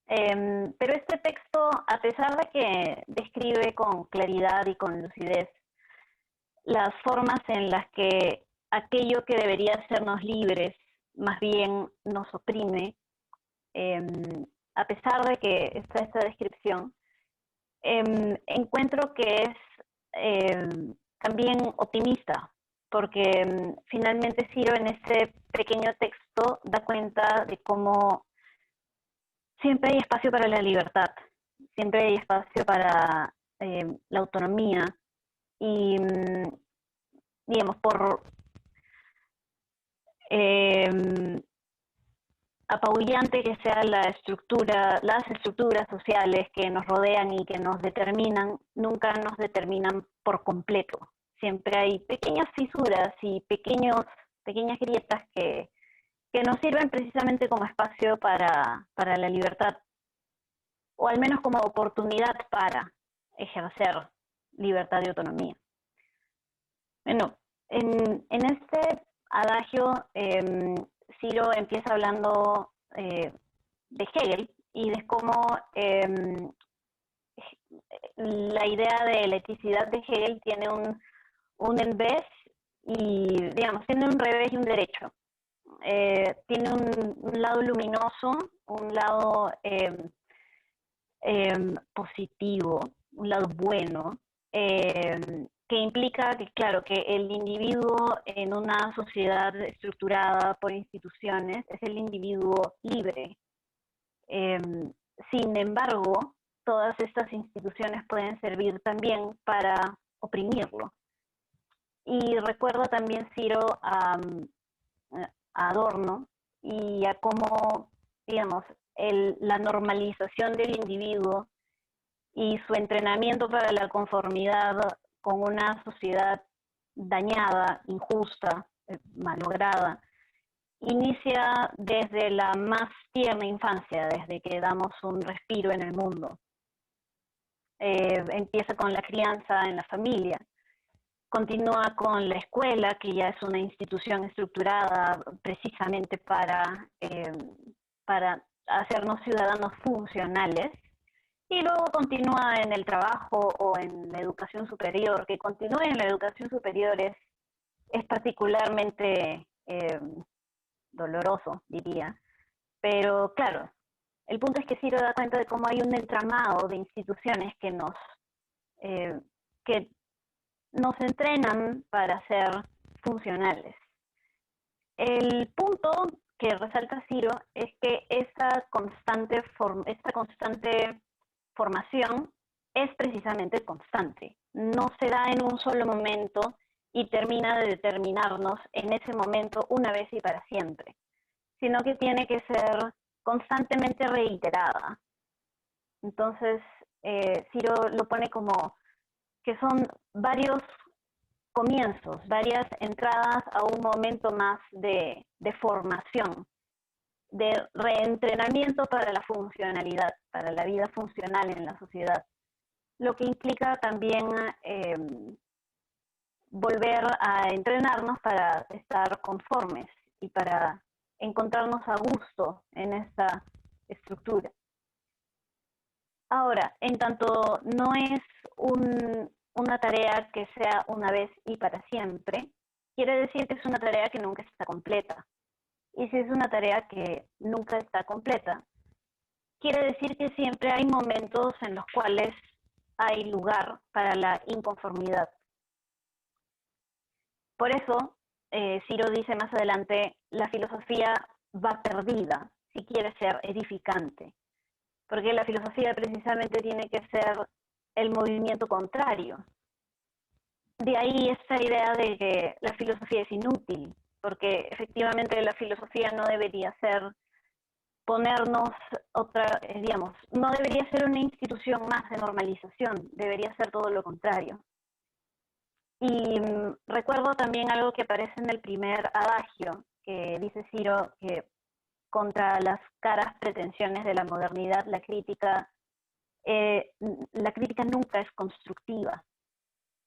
pero este texto, a pesar de que describe con claridad y con lucidez las formas en las que aquello que debería hacernos libres más bien nos oprime, a pesar de que está esta descripción, encuentro que es también optimista, porque finalmente Ciro en este pequeño texto da cuenta de cómo siempre hay espacio para la libertad, siempre hay espacio para la autonomía y, digamos, por apabullante que sea las estructuras sociales que nos rodean y que nos determinan, nunca nos determinan por completo. Siempre hay pequeñas fisuras y pequeñas grietas que nos sirven precisamente como espacio para la libertad, o al menos como oportunidad para ejercer libertad y autonomía. Bueno, en este adagio, Ciro empieza hablando de Hegel y de cómo la idea de la eticidad de Hegel tiene un en vez y, digamos, tiene un revés y un derecho. Tiene un lado luminoso, un lado positivo, un lado bueno, que implica que, claro, que el individuo en una sociedad estructurada por instituciones es el individuo libre. Sin embargo, todas estas instituciones pueden servir también para oprimirlo. Y recuerdo también, Ciro, a Adorno y a cómo, digamos, la normalización del individuo y su entrenamiento para la conformidad con una sociedad dañada, injusta, malograda, inicia desde la más tierna infancia, desde que damos un respiro en el mundo. Empieza con la crianza en la familia, continúa con la escuela, que ya es una institución estructurada precisamente para hacernos ciudadanos funcionales, y luego continúa en el trabajo o en la educación superior. Que continúe en la educación superior es particularmente doloroso, diría. Pero claro, el punto es que Ciro da cuenta de cómo hay un entramado de instituciones que nos entrenan para ser funcionales. El punto que resalta Ciro es que esta constante formación es precisamente constante. No se da en un solo momento y termina de determinarnos en ese momento una vez y para siempre, sino que tiene que ser constantemente reiterada. Entonces, Ciro lo pone como que son varios comienzos, varias entradas a un momento más de formación, de reentrenamiento para la funcionalidad, para la vida funcional en la sociedad, lo que implica también volver a entrenarnos para estar conformes y para encontrarnos a gusto en esta estructura. Ahora, en tanto no es una tarea que sea una vez y para siempre, quiere decir que es una tarea que nunca está completa. Y si es una tarea que nunca está completa, quiere decir que siempre hay momentos en los cuales hay lugar para la inconformidad. Por eso, Ciro dice más adelante, la filosofía va perdida si quiere ser edificante, porque la filosofía precisamente tiene que ser el movimiento contrario. De ahí esta idea de que la filosofía es inútil, porque efectivamente la filosofía no debería ser ponernos otra, digamos, no debería ser una institución más de normalización, debería ser todo lo contrario. Y recuerdo también algo que aparece en el primer adagio, que dice Ciro que contra las caras pretensiones de la modernidad, la crítica nunca es constructiva.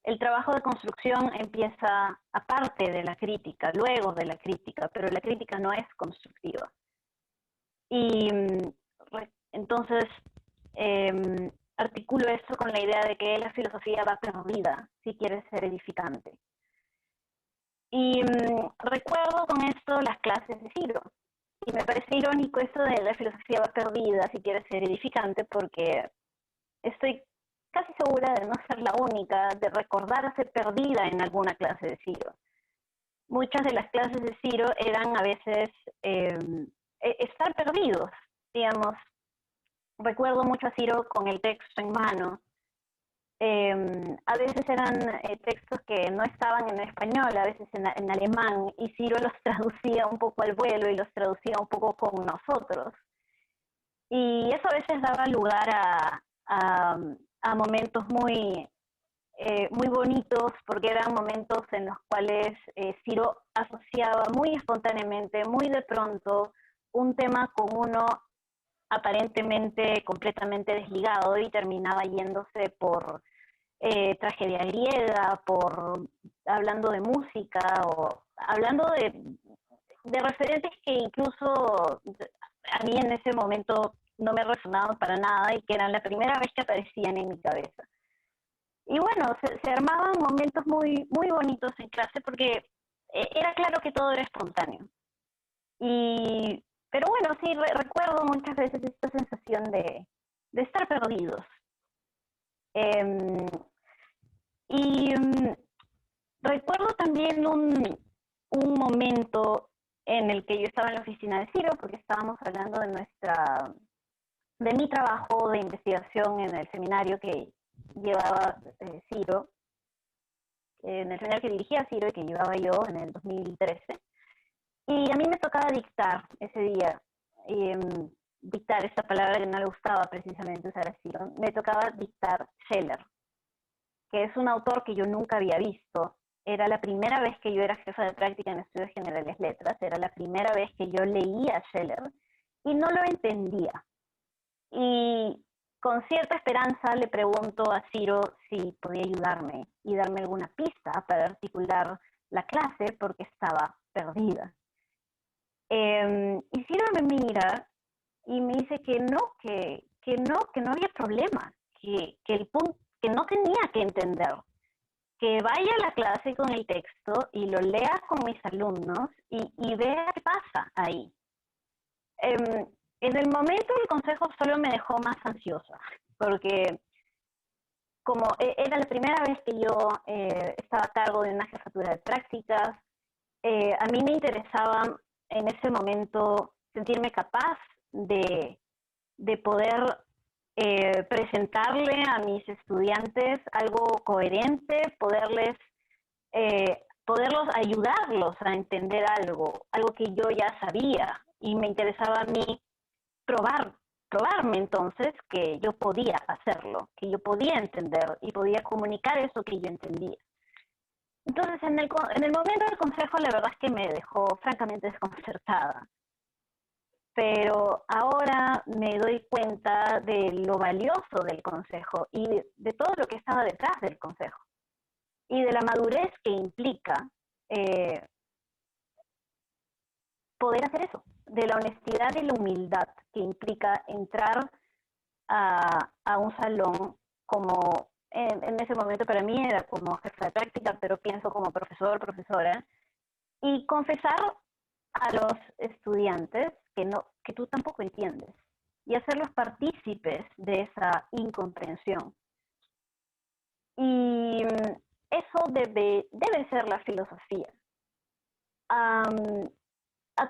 El trabajo de construcción empieza aparte de la crítica, luego de la crítica, pero la crítica no es constructiva. Y entonces articulo esto con la idea de que la filosofía va perdida si quiere ser edificante. Y recuerdo con esto las clases de Ciro. Y me parece irónico esto de la filosofía va perdida si quiere ser edificante, porque estoy casi segura de no ser la única, de recordarse perdida en alguna clase de Ciro. Muchas de las clases de Ciro eran a veces estar perdidos, digamos. Recuerdo mucho a Ciro con el texto en mano. A veces eran textos que no estaban en español, a veces en alemán, y Ciro los traducía un poco al vuelo y los traducía un poco con nosotros. Y eso a veces daba lugar a momentos muy bonitos, porque eran momentos en los cuales Ciro asociaba muy espontáneamente, muy de pronto, un tema con uno aparentemente completamente desligado y terminaba yéndose por tragedia griega, hablando de música o hablando de referentes que incluso a mí en ese momento no me resonaban para nada y que eran la primera vez que aparecían en mi cabeza. Y bueno, se armaban momentos muy, muy bonitos en clase porque era claro que todo era espontáneo. Pero bueno, sí, recuerdo muchas veces esta sensación de estar perdidos. Recuerdo también un momento en el que yo estaba en la oficina de Ciro, porque estábamos hablando de mi trabajo de investigación en el seminario que llevaba Ciro, en el seminario que dirigía Ciro y que llevaba yo en el 2013. Y a mí me tocaba dictar ese día, dictar esta palabra que no le gustaba precisamente usar a Ciro, me tocaba dictar Scheller, que es un autor que yo nunca había visto. Era la primera vez que yo era jefa de práctica en Estudios Generales Letras, era la primera vez que yo leía Scheller y no lo entendía. Y con cierta esperanza le pregunto a Ciro si podía ayudarme y darme alguna pista para articular la clase porque estaba perdida. Y Ciro me mira y me dice que no había problema, que el punto, que no tenía que entender, que vaya a la clase con el texto y lo lea con mis alumnos y vea qué pasa ahí. En el momento el consejo solo me dejó más ansiosa, porque como era la primera vez que yo estaba a cargo de una jefatura de prácticas, a mí me interesaba en ese momento sentirme capaz de poder presentarle a mis estudiantes algo coherente, poderlos ayudarlos a entender algo que yo ya sabía, y me interesaba a mí probarme entonces que yo podía hacerlo, que yo podía entender y podía comunicar eso que yo entendía. Entonces, en el momento del consejo, la verdad es que me dejó francamente desconcertada. Pero ahora me doy cuenta de lo valioso del consejo y de todo lo que estaba detrás del consejo. Y de la madurez que implica poder hacer eso. De la honestidad y la humildad que implica entrar a un salón como, en ese momento para mí era como jefa de práctica, pero pienso como profesor, profesora, y confesar a los estudiantes que tú tampoco entiendes, y hacerlos partícipes de esa incomprensión. Y eso debe ser la filosofía. A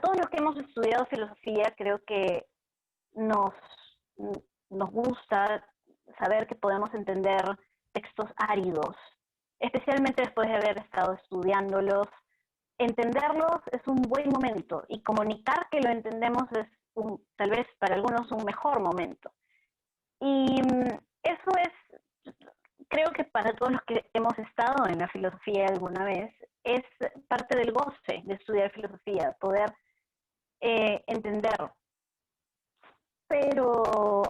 todos los que hemos estudiado filosofía, creo que nos gusta saber que podemos entender textos áridos, especialmente después de haber estado estudiándolos. Entenderlos es un buen momento, y comunicar que lo entendemos es tal vez para algunos un mejor momento. Y eso es, creo que para todos los que hemos estado en la filosofía alguna vez, es parte del goce de estudiar filosofía, poder entender. Pero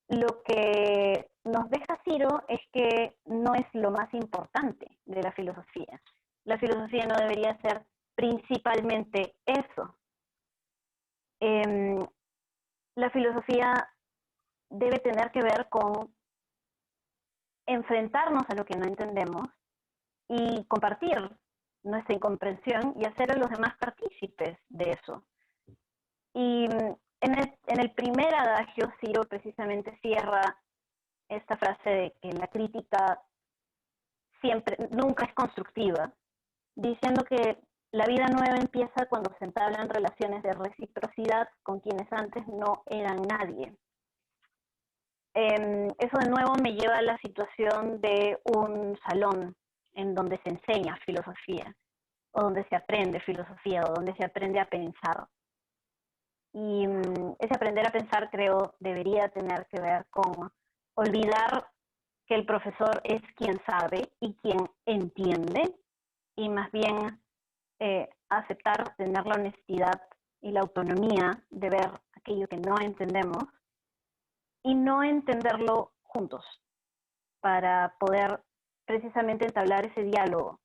lo que nos deja Ciro es que no es lo más importante de la filosofía. La filosofía no debería ser principalmente eso. La filosofía debe tener que ver con enfrentarnos a lo que no entendemos y compartir nuestra incomprensión y hacer a los demás partícipes de eso. Y en el primer adagio, Ciro precisamente cierra esta frase de que la crítica nunca es constructiva, diciendo que la vida nueva empieza cuando se entablan relaciones de reciprocidad con quienes antes no eran nadie. Eso de nuevo me lleva a la situación de un salón en donde se enseña filosofía, o donde se aprende filosofía, o donde se aprende a pensar. Y ese aprender a pensar, creo, debería tener que ver con olvidar que el profesor es quien sabe y quien entiende, y más bien aceptar, tener la honestidad y la autonomía de ver aquello que no entendemos y no entenderlo juntos, para poder precisamente entablar ese diálogo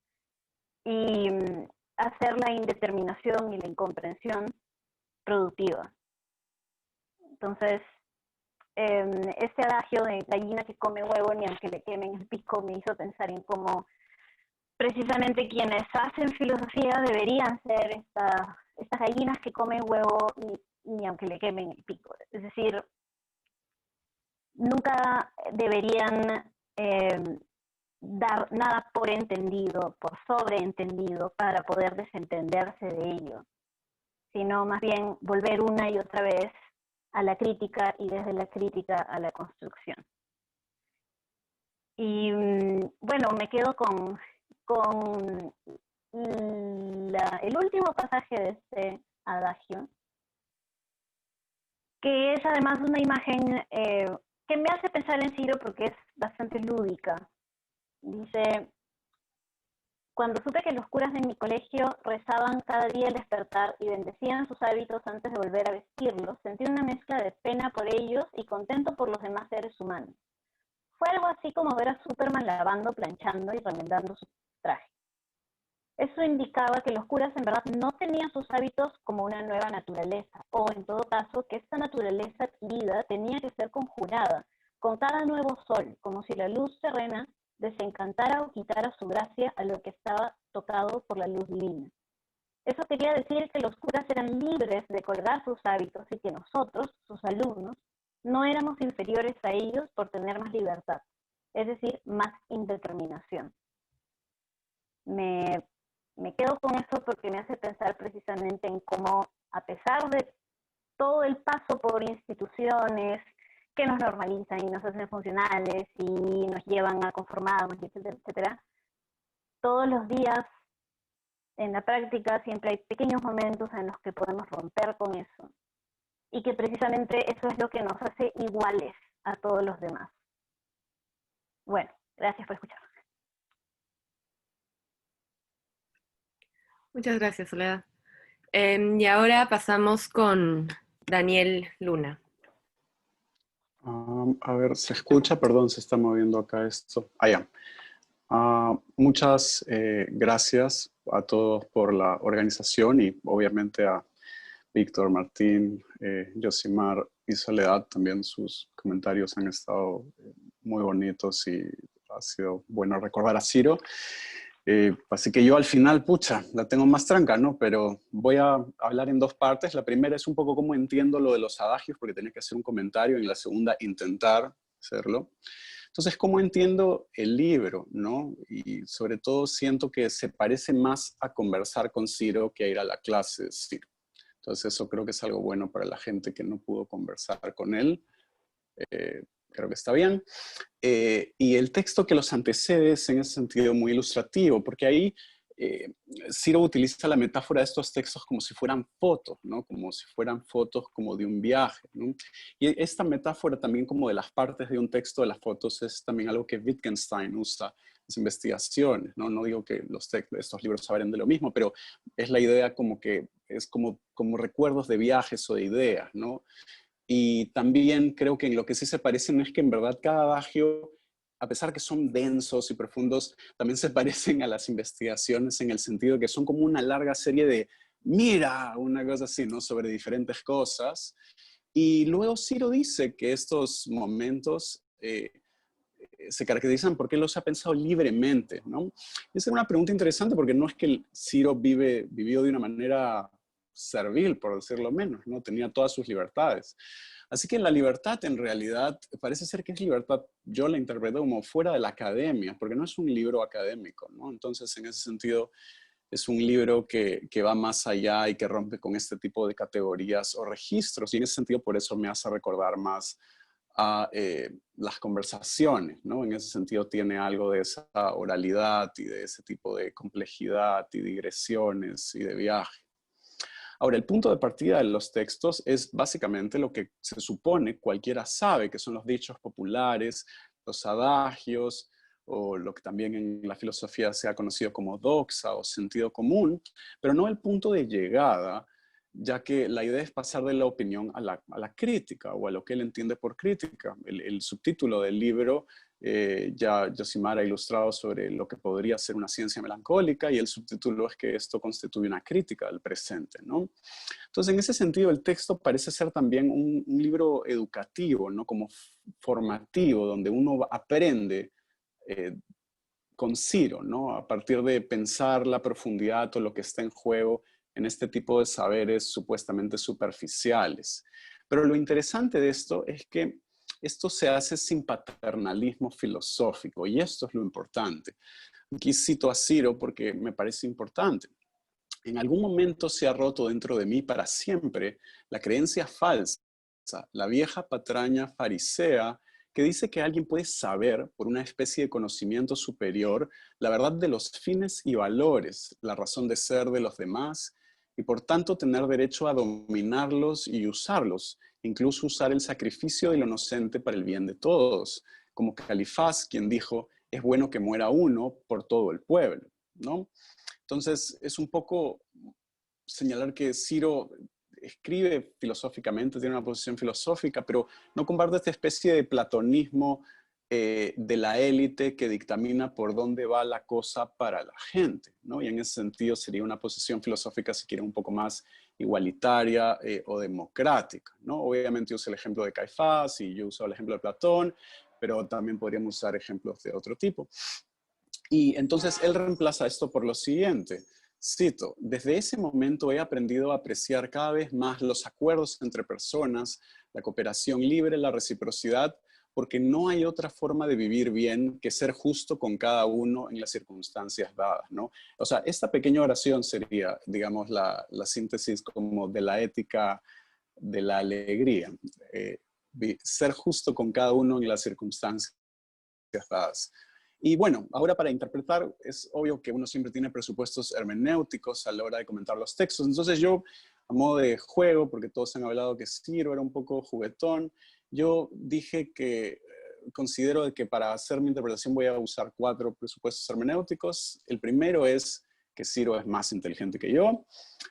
y hacer la indeterminación y la incomprensión productiva. Entonces, este adagio de gallina que come huevo ni aunque le quemen el pico me hizo pensar en cómo precisamente quienes hacen filosofía deberían ser estas gallinas que comen huevo ni aunque le quemen el pico. Es decir, nunca deberían dar nada por entendido, por sobreentendido, para poder desentenderse de ello, sino más bien volver una y otra vez a la crítica, y desde la crítica a la construcción. Y bueno, me quedo con el último pasaje de este adagio, que es además una imagen que me hace pensar en Ciro porque es bastante lúdica. Dice: cuando supe que los curas de mi colegio rezaban cada día al despertar y bendecían sus hábitos antes de volver a vestirlos, sentí una mezcla de pena por ellos y contento por los demás seres humanos. Fue algo así como ver a Superman lavando, planchando y remendando su traje. Eso indicaba que los curas en verdad no tenían sus hábitos como una nueva naturaleza, o en todo caso que esta naturaleza adquirida tenía que ser conjurada con cada nuevo sol, como si la luz terrena desencantara o quitara su gracia a lo que estaba tocado por la luz divina. Eso quería decir que los curas eran libres de colgar sus hábitos y que nosotros, sus alumnos, no éramos inferiores a ellos por tener más libertad, es decir, más indeterminación. Me quedo con eso porque me hace pensar precisamente en cómo, a pesar de todo el paso por instituciones que nos normalizan y nos hacen funcionales y nos llevan a conformarnos, etcétera, etcétera, todos los días en la práctica siempre hay pequeños momentos en los que podemos romper con eso, y que precisamente eso es lo que nos hace iguales a todos los demás. Bueno, gracias por escuchar. Muchas gracias, Soledad. Y ahora pasamos con Daniel Luna. A ver, ¿se escucha? Perdón, se está moviendo acá esto. Ya. Muchas gracias a todos por la organización, y obviamente a Víctor, Martín, Yosimar, y Soledad también, sus comentarios han estado muy bonitos y ha sido bueno recordar a Ciro. Así que yo al final, pucha, la tengo más tranca, ¿no? Pero voy a hablar en dos partes. La primera es un poco cómo entiendo lo de los adagios, porque tenía que hacer un comentario, y en la segunda intentar hacerlo. Entonces, ¿cómo entiendo el libro, no? Y sobre todo siento que se parece más a conversar con Ciro que a ir a la clase de Ciro. Entonces eso creo que es algo bueno para la gente que no pudo conversar con él. Creo que está bien. Y el texto que los antecede es en ese sentido muy ilustrativo, porque ahí Ciro utiliza la metáfora de estos textos como si fueran fotos, ¿no? Como si fueran fotos como de un viaje, ¿no? Y esta metáfora también como de las partes de un texto de las fotos es también algo que Wittgenstein usa en las investigaciones, ¿no? No digo que estos libros hablen de lo mismo, pero es la idea como que es como recuerdos de viajes o de ideas, ¿no? Y también creo que en lo que sí se parecen es que en verdad cada adagio, a pesar que son densos y profundos, también se parecen a las investigaciones en el sentido que son como una larga serie de, mira, una cosa así, ¿no? Sobre diferentes cosas. Y luego Ciro dice que estos momentos se caracterizan porque él los ha pensado libremente, ¿no? Esa es una pregunta interesante porque no es que Ciro vivió de una manera servil, por decirlo menos, ¿no? Tenía todas sus libertades. Así que la libertad en realidad parece ser que es libertad, yo la interpreto como fuera de la academia, porque no es un libro académico, ¿no? Entonces, en ese sentido, es un libro que va más allá y que rompe con este tipo de categorías o registros, y en ese sentido por eso me hace recordar más a las conversaciones, ¿no? En ese sentido tiene algo de esa oralidad y de ese tipo de complejidad y digresiones y de viaje. Ahora, el punto de partida de los textos es básicamente lo que se supone cualquiera sabe, que son los dichos populares, los adagios, o lo que también en la filosofía se ha conocido como doxa o sentido común, pero no el punto de llegada, ya que la idea es pasar de la opinión a la crítica, o a lo que él entiende por crítica. El subtítulo del libro ya Yosimar ha ilustrado sobre lo que podría ser una ciencia melancólica, y el subtítulo es que esto constituye una crítica del presente, ¿no? Entonces, en ese sentido, el texto parece ser también un libro educativo, ¿no? Como formativo, donde uno aprende con Ciro, ¿no? A partir de pensar la profundidad o lo que está en juego en este tipo de saberes supuestamente superficiales. Pero lo interesante de esto es que esto se hace sin paternalismo filosófico, y esto es lo importante. Aquí cito a Ciro porque me parece importante. En algún momento se ha roto dentro de mí para siempre la creencia falsa, la vieja patraña farisea que dice que alguien puede saber, por una especie de conocimiento superior, la verdad de los fines y valores, la razón de ser de los demás, y por tanto tener derecho a dominarlos y usarlos, incluso usar el sacrificio del inocente para el bien de todos, como Califás, quien dijo, es bueno que muera uno por todo el pueblo, ¿no? Entonces, es un poco señalar que Ciro escribe filosóficamente, tiene una posición filosófica, pero no comparte esta especie de platonismo de la élite que dictamina por dónde va la cosa para la gente, ¿no? Y en ese sentido sería una posición filosófica, si quieren, un poco más igualitaria o democrática, ¿no? Obviamente yo uso el ejemplo de Caifás y yo uso el ejemplo de Platón, pero también podríamos usar ejemplos de otro tipo. Y entonces él reemplaza esto por lo siguiente. Cito, desde ese momento he aprendido a apreciar cada vez más los acuerdos entre personas, la cooperación libre, la reciprocidad, porque no hay otra forma de vivir bien que ser justo con cada uno en las circunstancias dadas, ¿no? O sea, esta pequeña oración sería, digamos, la síntesis como de la ética de la alegría. Ser justo con cada uno en las circunstancias dadas. Y bueno, ahora para interpretar, es obvio que uno siempre tiene presupuestos hermenéuticos a la hora de comentar los textos. Entonces yo, a modo de juego, porque todos han hablado que Ciro era un poco juguetón, yo dije que considero que para hacer mi interpretación voy a usar 4 presupuestos hermenéuticos. El primero es que Ciro es más inteligente que yo.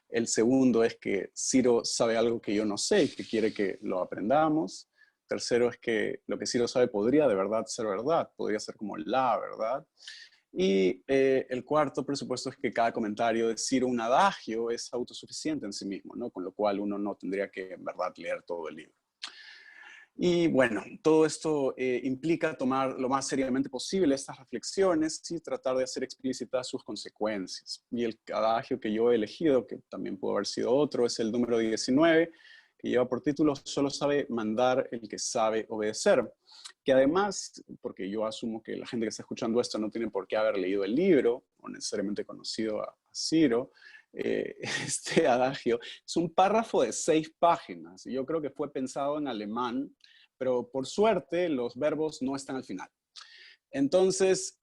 El segundo es que Ciro sabe algo que yo no sé y que quiere que lo aprendamos. Tercero es que lo que Ciro sabe podría de verdad ser verdad, podría ser como la verdad. Y el cuarto presupuesto es que cada comentario de Ciro, un adagio, es autosuficiente en sí mismo, ¿no? Con lo cual uno no tendría que en verdad leer todo el libro. Y bueno, todo esto implica tomar lo más seriamente posible estas reflexiones y tratar de hacer explícitas sus consecuencias. Y el adagio que yo he elegido, que también pudo haber sido otro, es el número 19, que lleva por título "Solo sabe mandar el que sabe obedecer", que además, porque yo asumo que la gente que está escuchando esto no tiene por qué haber leído el libro o necesariamente conocido a Ciro, este adagio es un párrafo de 6 páginas y yo creo que fue pensado en alemán, pero por suerte los verbos no están al final. Entonces,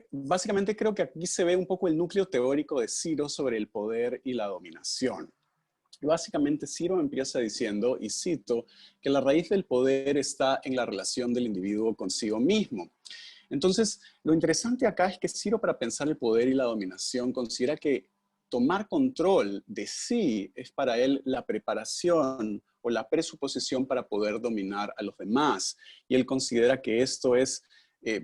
básicamente creo que aquí se ve un poco el núcleo teórico de Ciro sobre el poder y la dominación. Y básicamente Ciro empieza diciendo, y cito, que la raíz del poder está en la relación del individuo consigo mismo. Entonces, lo interesante acá es que Ciro, para pensar el poder y la dominación, considera que tomar control de sí es para él la preparación o la presuposición para poder dominar a los demás. Y él considera que esto es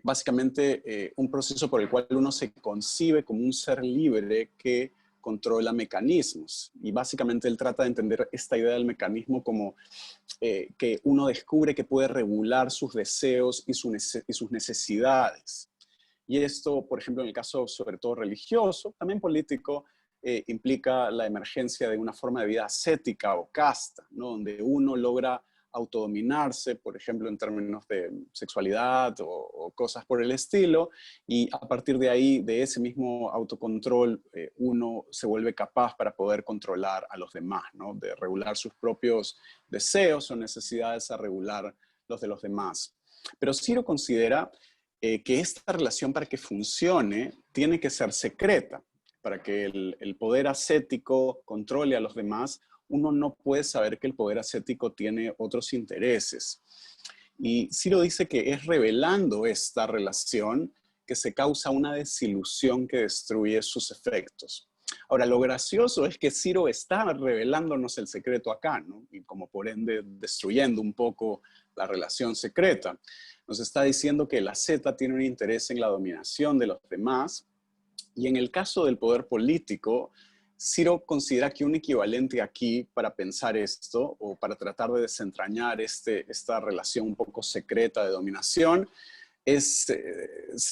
básicamente un proceso por el cual uno se concibe como un ser libre que controla mecanismos. Y básicamente él trata de entender esta idea del mecanismo como que uno descubre que puede regular sus deseos y sus necesidades. Y esto, por ejemplo, en el caso sobre todo religioso, también político, implica la emergencia de una forma de vida ascética o casta, ¿no? Donde uno logra autodominarse, por ejemplo, en términos de sexualidad o cosas por el estilo, y a partir de ahí, de ese mismo autocontrol, uno se vuelve capaz para poder controlar a los demás, ¿no? De regular sus propios deseos o necesidades a regular los de los demás. Pero Ciro considera que esta relación, para que funcione, tiene que ser secreta. Para que el poder ascético controle a los demás, uno no puede saber que el poder ascético tiene otros intereses. Y Ciro dice que es revelando esta relación que se causa una desilusión que destruye sus efectos. Ahora, lo gracioso es que Ciro está revelándonos el secreto acá, ¿no? Y como por ende destruyendo un poco la relación secreta. Nos está diciendo que el asceta tiene un interés en la dominación de los demás. Y en el caso del poder político, Ciro considera que un equivalente aquí para pensar esto, o para tratar de desentrañar esta relación un poco secreta de dominación,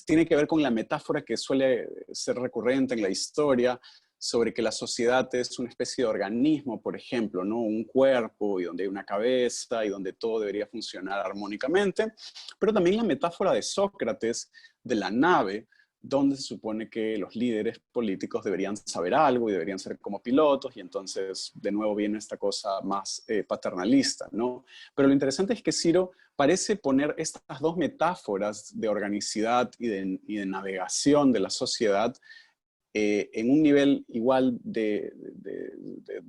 tiene que ver con la metáfora que suele ser recurrente en la historia sobre que la sociedad es una especie de organismo, por ejemplo, ¿no? Un cuerpo y donde hay una cabeza y donde todo debería funcionar armónicamente, pero también la metáfora de Sócrates de la nave, donde se supone que los líderes políticos deberían saber algo y deberían ser como pilotos, y entonces de nuevo viene esta cosa más paternalista, ¿no? Pero lo interesante es que Ciro parece poner estas dos metáforas de organicidad y de navegación de la sociedad en un nivel igual de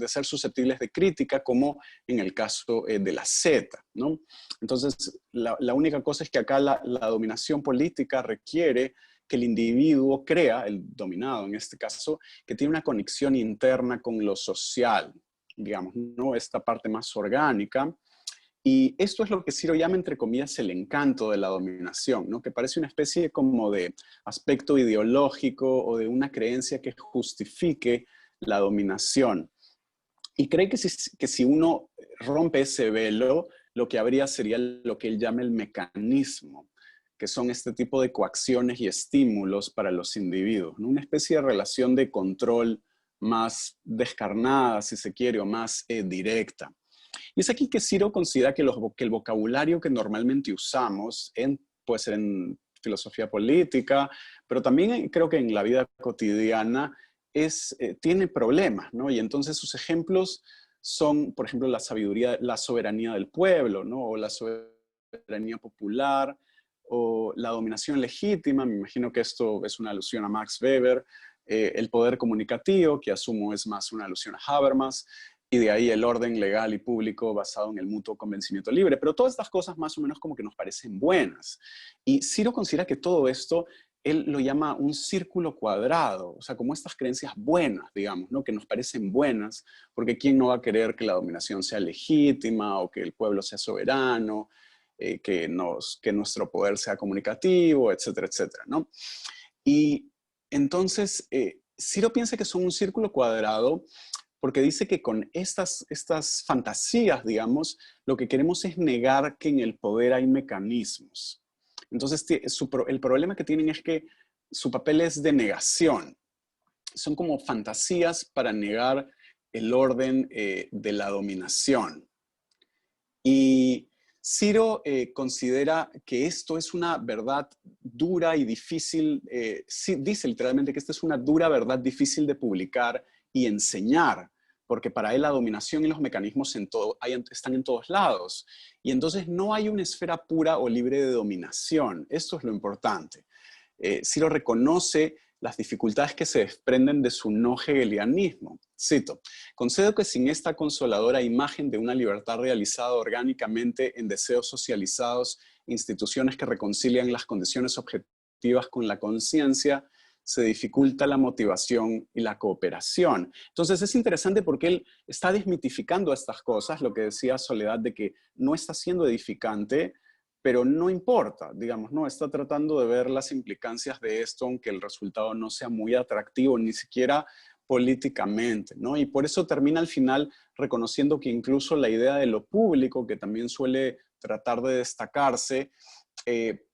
ser susceptibles de crítica como en el caso de la Z, ¿no? Entonces, la única cosa es que acá la dominación política requiere que el individuo crea, el dominado en este caso, que tiene una conexión interna con lo social, digamos, ¿no? Esta parte más orgánica. Y esto es lo que Ciro llama, entre comillas, el encanto de la dominación, ¿no? Que parece una especie como de aspecto ideológico o de una creencia que justifique la dominación. Y cree que si uno rompe ese velo, lo que habría sería lo que él llama el mecanismo, que son este tipo de coacciones y estímulos para los individuos, ¿no? Una especie de relación de control más descarnada, si se quiere, o más directa. Y es aquí que Ciro considera que el vocabulario que normalmente usamos, puede ser en filosofía política, pero también creo que en la vida cotidiana, tiene problemas, ¿no? Y entonces sus ejemplos son, por ejemplo, la soberanía del pueblo, ¿no? O la soberanía popular, o la dominación legítima. Me imagino que esto es una alusión a Max Weber, el poder comunicativo, que asumo es más una alusión a Habermas, y de ahí el orden legal y público basado en el mutuo convencimiento libre. Pero todas estas cosas más o menos como que nos parecen buenas. Y Ciro considera que todo esto, él lo llama un círculo cuadrado, o sea, como estas creencias buenas, digamos, ¿no? Que nos parecen buenas, porque ¿quién no va a querer que la dominación sea legítima o que el pueblo sea soberano, que nuestro poder sea comunicativo, etcétera, etcétera, ¿no? Y entonces, Ciro piensa que son un círculo cuadrado porque dice que con estas fantasías, digamos, lo que queremos es negar que en el poder hay mecanismos. Entonces, el problema que tienen es que su papel es de negación. Son como fantasías para negar el orden de la dominación. Y Ciro considera que esto es una verdad dura y difícil, dice literalmente que esta es una dura verdad difícil de publicar y enseñar, porque para él la dominación y los mecanismos están en todos lados. Y entonces no hay una esfera pura o libre de dominación. Esto es lo importante. Ciro reconoce las dificultades que se desprenden de su no hegelianismo. Cito: concedo que sin esta consoladora imagen de una libertad realizada orgánicamente en deseos socializados, instituciones que reconcilian las condiciones objetivas con la conciencia, se dificulta la motivación y la cooperación. Entonces es interesante porque él está desmitificando estas cosas, lo que decía Soledad, de que no está siendo edificante, pero no importa, digamos, ¿no? Está tratando de ver las implicancias de esto, aunque el resultado no sea muy atractivo, ni siquiera políticamente, ¿no? Y por eso termina al final reconociendo que incluso la idea de lo público, que también suele tratar de destacarse,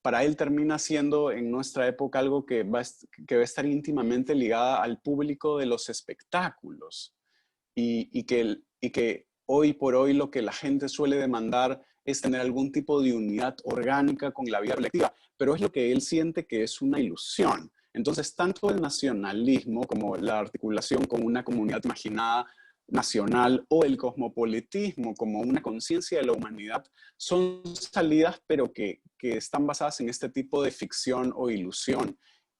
para él termina siendo en nuestra época algo que va a estar íntimamente ligada al público de los espectáculos. Y que hoy por hoy lo que la gente suele demandar es tener algún tipo de unidad orgánica con la vida colectiva, pero es lo que él siente que es una ilusión. Entonces, tanto el nacionalismo como la articulación con una comunidad imaginada nacional o el cosmopolitismo como una conciencia de la humanidad son salidas, pero que están basadas en este tipo de ficción o ilusión,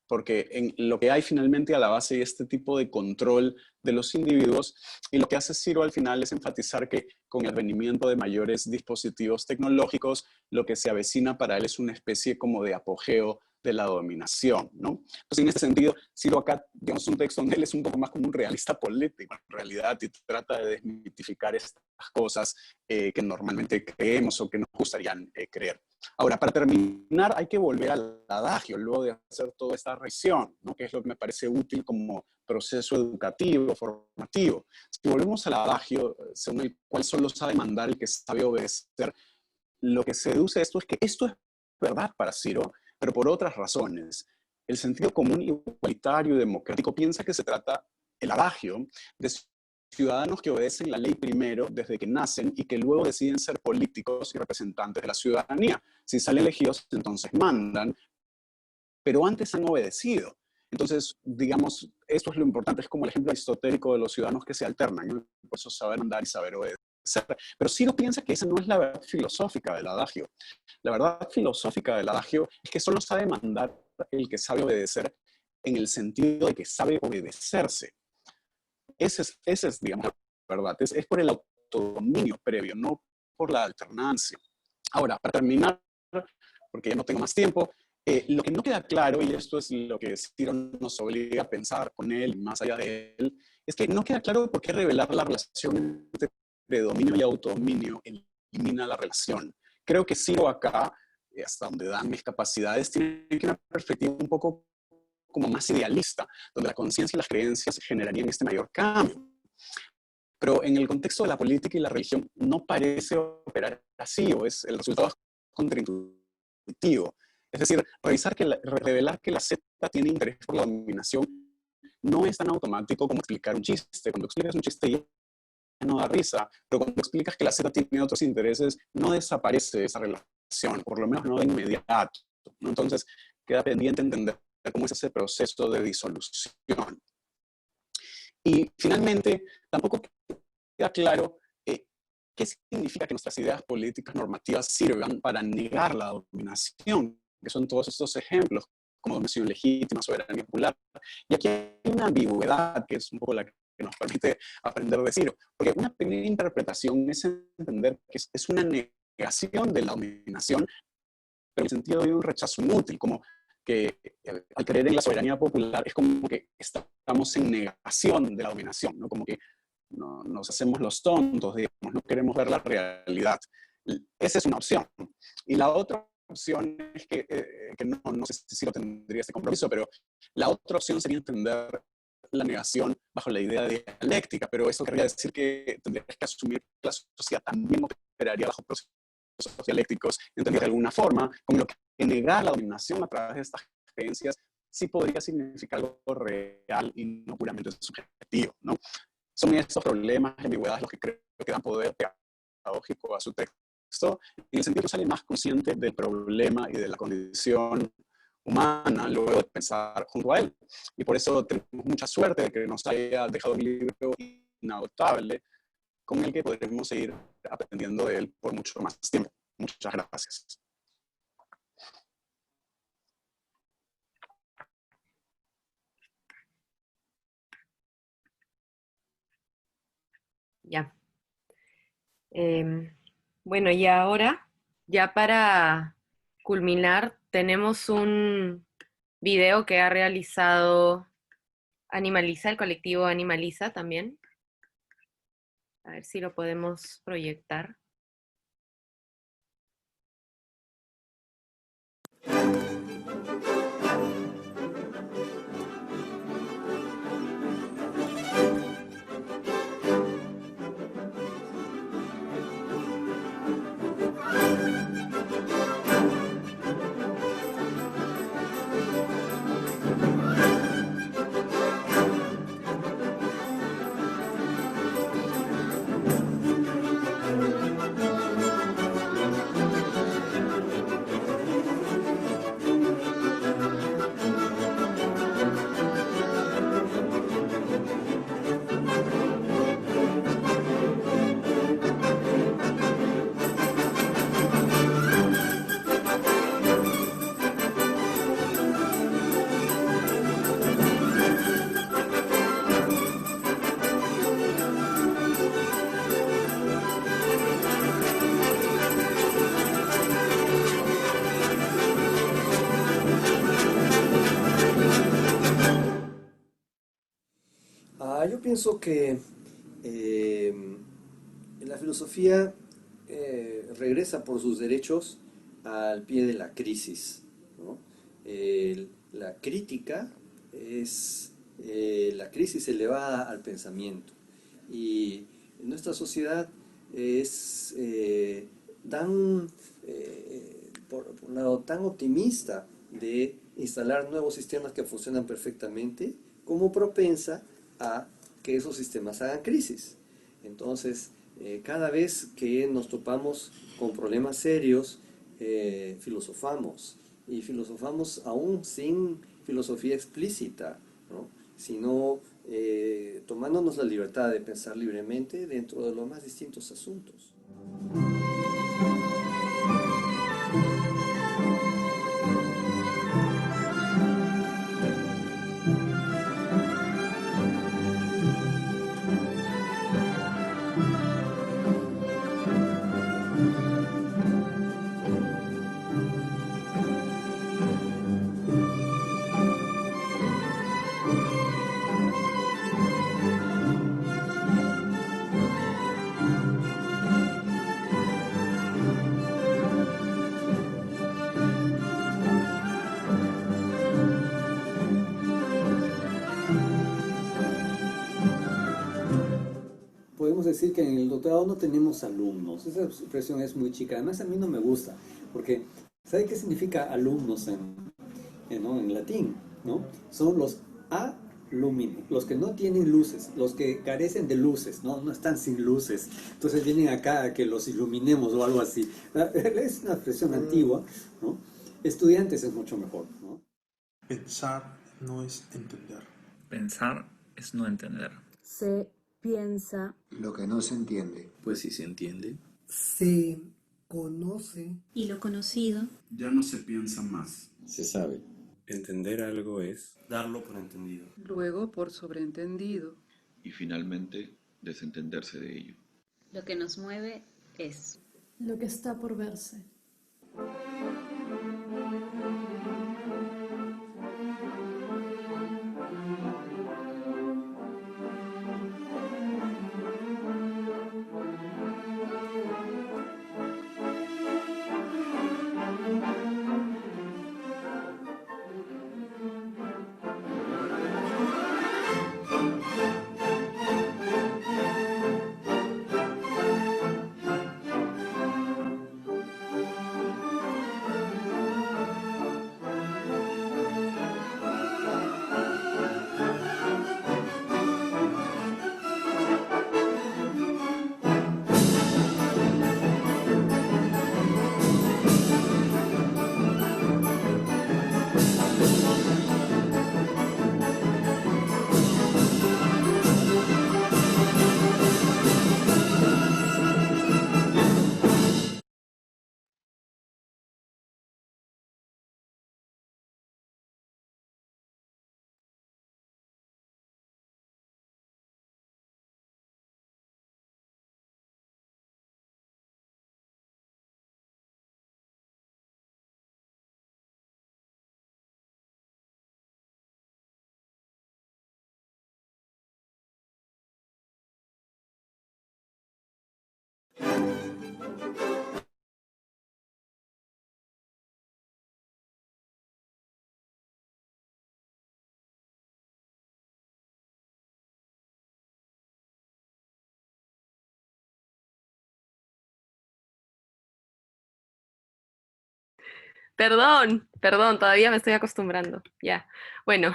porque en lo que hay finalmente a la base es este tipo de control de los individuos, y lo que hace Ciro al final es enfatizar que con el advenimiento de mayores dispositivos tecnológicos, lo que se avecina para él es una especie como de apogeo de la dominación, ¿no? Entonces, en este sentido, Ciro acá, digamos, un texto donde él es un poco más como un realista político, en realidad, y trata de desmitificar estas cosas que normalmente creemos o que nos gustarían creer. Ahora, para terminar, hay que volver al adagio, luego de hacer toda esta revisión, ¿no? Que es lo que me parece útil como proceso educativo, formativo. Si volvemos al adagio, según el cual solo sabe mandar el que sabe obedecer, lo que se deduce de esto es que esto es verdad para Ciro, pero por otras razones. El sentido común igualitario y democrático piensa que se trata, el adagio, de ciudadanos que obedecen la ley primero desde que nacen y que luego deciden ser políticos y representantes de la ciudadanía. Si salen elegidos, entonces mandan, pero antes han obedecido. Entonces, digamos, esto es lo importante, es como el ejemplo aristotélico de los ciudadanos que se alternan, ¿no? Por eso saber mandar y saber obedecer. Pero Ciro piensa que esa no es la verdad filosófica del adagio. La verdad filosófica del adagio es que solo sabe mandar el que sabe obedecer, en el sentido de que sabe obedecerse. Esa es, digamos, la verdad. Es por el autodominio previo, no por la alternancia. Ahora, para terminar, porque ya no tengo más tiempo, lo que no queda claro, y esto es lo que Ciro nos obliga a pensar con él y más allá de él, es que no queda claro por qué revelar la relación entre dominio y autodominio elimina la relación. Creo que Ciro acá, hasta donde dan mis capacidades, tiene una perspectiva un poco como más idealista, donde la conciencia y las creencias generarían este mayor cambio. Pero en el contexto de la política y la religión no parece operar así, o es el resultado contraintuitivo. Es decir, revelar que la secta tiene interés por la dominación no es tan automático como explicar un chiste. Cuando explicas un chiste ya no da risa, pero cuando explicas que la secta tiene otros intereses, no desaparece esa relación, por lo menos no de inmediato, ¿no? Entonces, queda pendiente entender cómo es ese proceso de disolución. Y finalmente, tampoco queda claro qué significa que nuestras ideas políticas normativas sirvan para negar la dominación, que son todos estos ejemplos, como dominación legítima, soberanía popular. Y aquí hay una ambigüedad que es un poco la que nos permite aprender de Ciro, porque una primera interpretación es entender que es una negación de la dominación, pero en el sentido de un rechazo inútil, como que al creer en la soberanía popular es como que estamos en negación de la dominación, ¿no? Como que nos hacemos los tontos, digamos, no queremos ver la realidad. Esa es una opción. Y la otra opción es que no sé si lo tendría este compromiso, pero la otra opción sería entender la negación bajo la idea de dialéctica, pero eso querría decir que tendrías que asumir que la sociedad también operaría bajo procesos dialécticos, entendido de alguna forma, con lo que negar la dominación a través de estas creencias sí podría significar algo real y no puramente subjetivo, ¿no? Son estos problemas y ambigüedades los que creo que dan poder pedagógico a su texto, en el sentido que sale más consciente del problema y de la condición humana luego de pensar junto a él. Y por eso tenemos mucha suerte de que nos haya dejado un libro inagotable con el que podremos seguir aprendiendo de él por mucho más tiempo. Muchas gracias. Ya. Bueno, y ahora, ya para culminar, tenemos un video que ha realizado Animaliza, el colectivo Animaliza también. A ver si lo podemos proyectar. Yo pienso que la filosofía regresa por sus derechos al pie de la crisis, ¿no? La crítica es la crisis elevada al pensamiento. Y nuestra sociedad es por un lado, tan optimista de instalar nuevos sistemas que funcionan perfectamente, como propensa a que esos sistemas hagan crisis. Entonces, cada vez que nos topamos con problemas serios, filosofamos, y filosofamos aún sin filosofía explícita, ¿no? Sino tomándonos la libertad de pensar libremente dentro de los más distintos asuntos. Podemos decir que en el doctorado no tenemos alumnos. Esa expresión es muy chica. Además, a mí no me gusta, porque ¿sabe qué significa alumnos en latín? ¿No? Son los alumini, los que no tienen luces, los que carecen de luces, ¿no? No están sin luces. Entonces vienen acá a que los iluminemos o algo así. Es una expresión antigua, ¿no? Estudiantes es mucho mejor, ¿no? Pensar no es entender. Pensar es no entender. Se piensa lo que no se entiende. Pues si se entiende. Se conoce. Y lo conocido. Ya no se piensa más. Se sabe. Entender algo es darlo por entendido. Luego por sobreentendido. Y finalmente desentenderse de ello. Lo que nos mueve es lo que está por verse. Perdón, perdón, todavía me estoy acostumbrando. Ya. Bueno,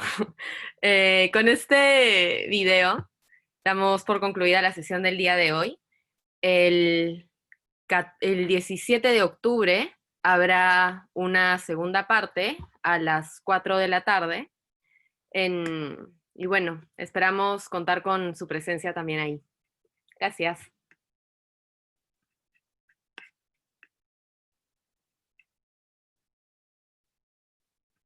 con este video damos por concluida la sesión del día de hoy. El 17 de octubre habrá una segunda parte a las 4 de la tarde. Y bueno, esperamos contar con su presencia también ahí. Gracias.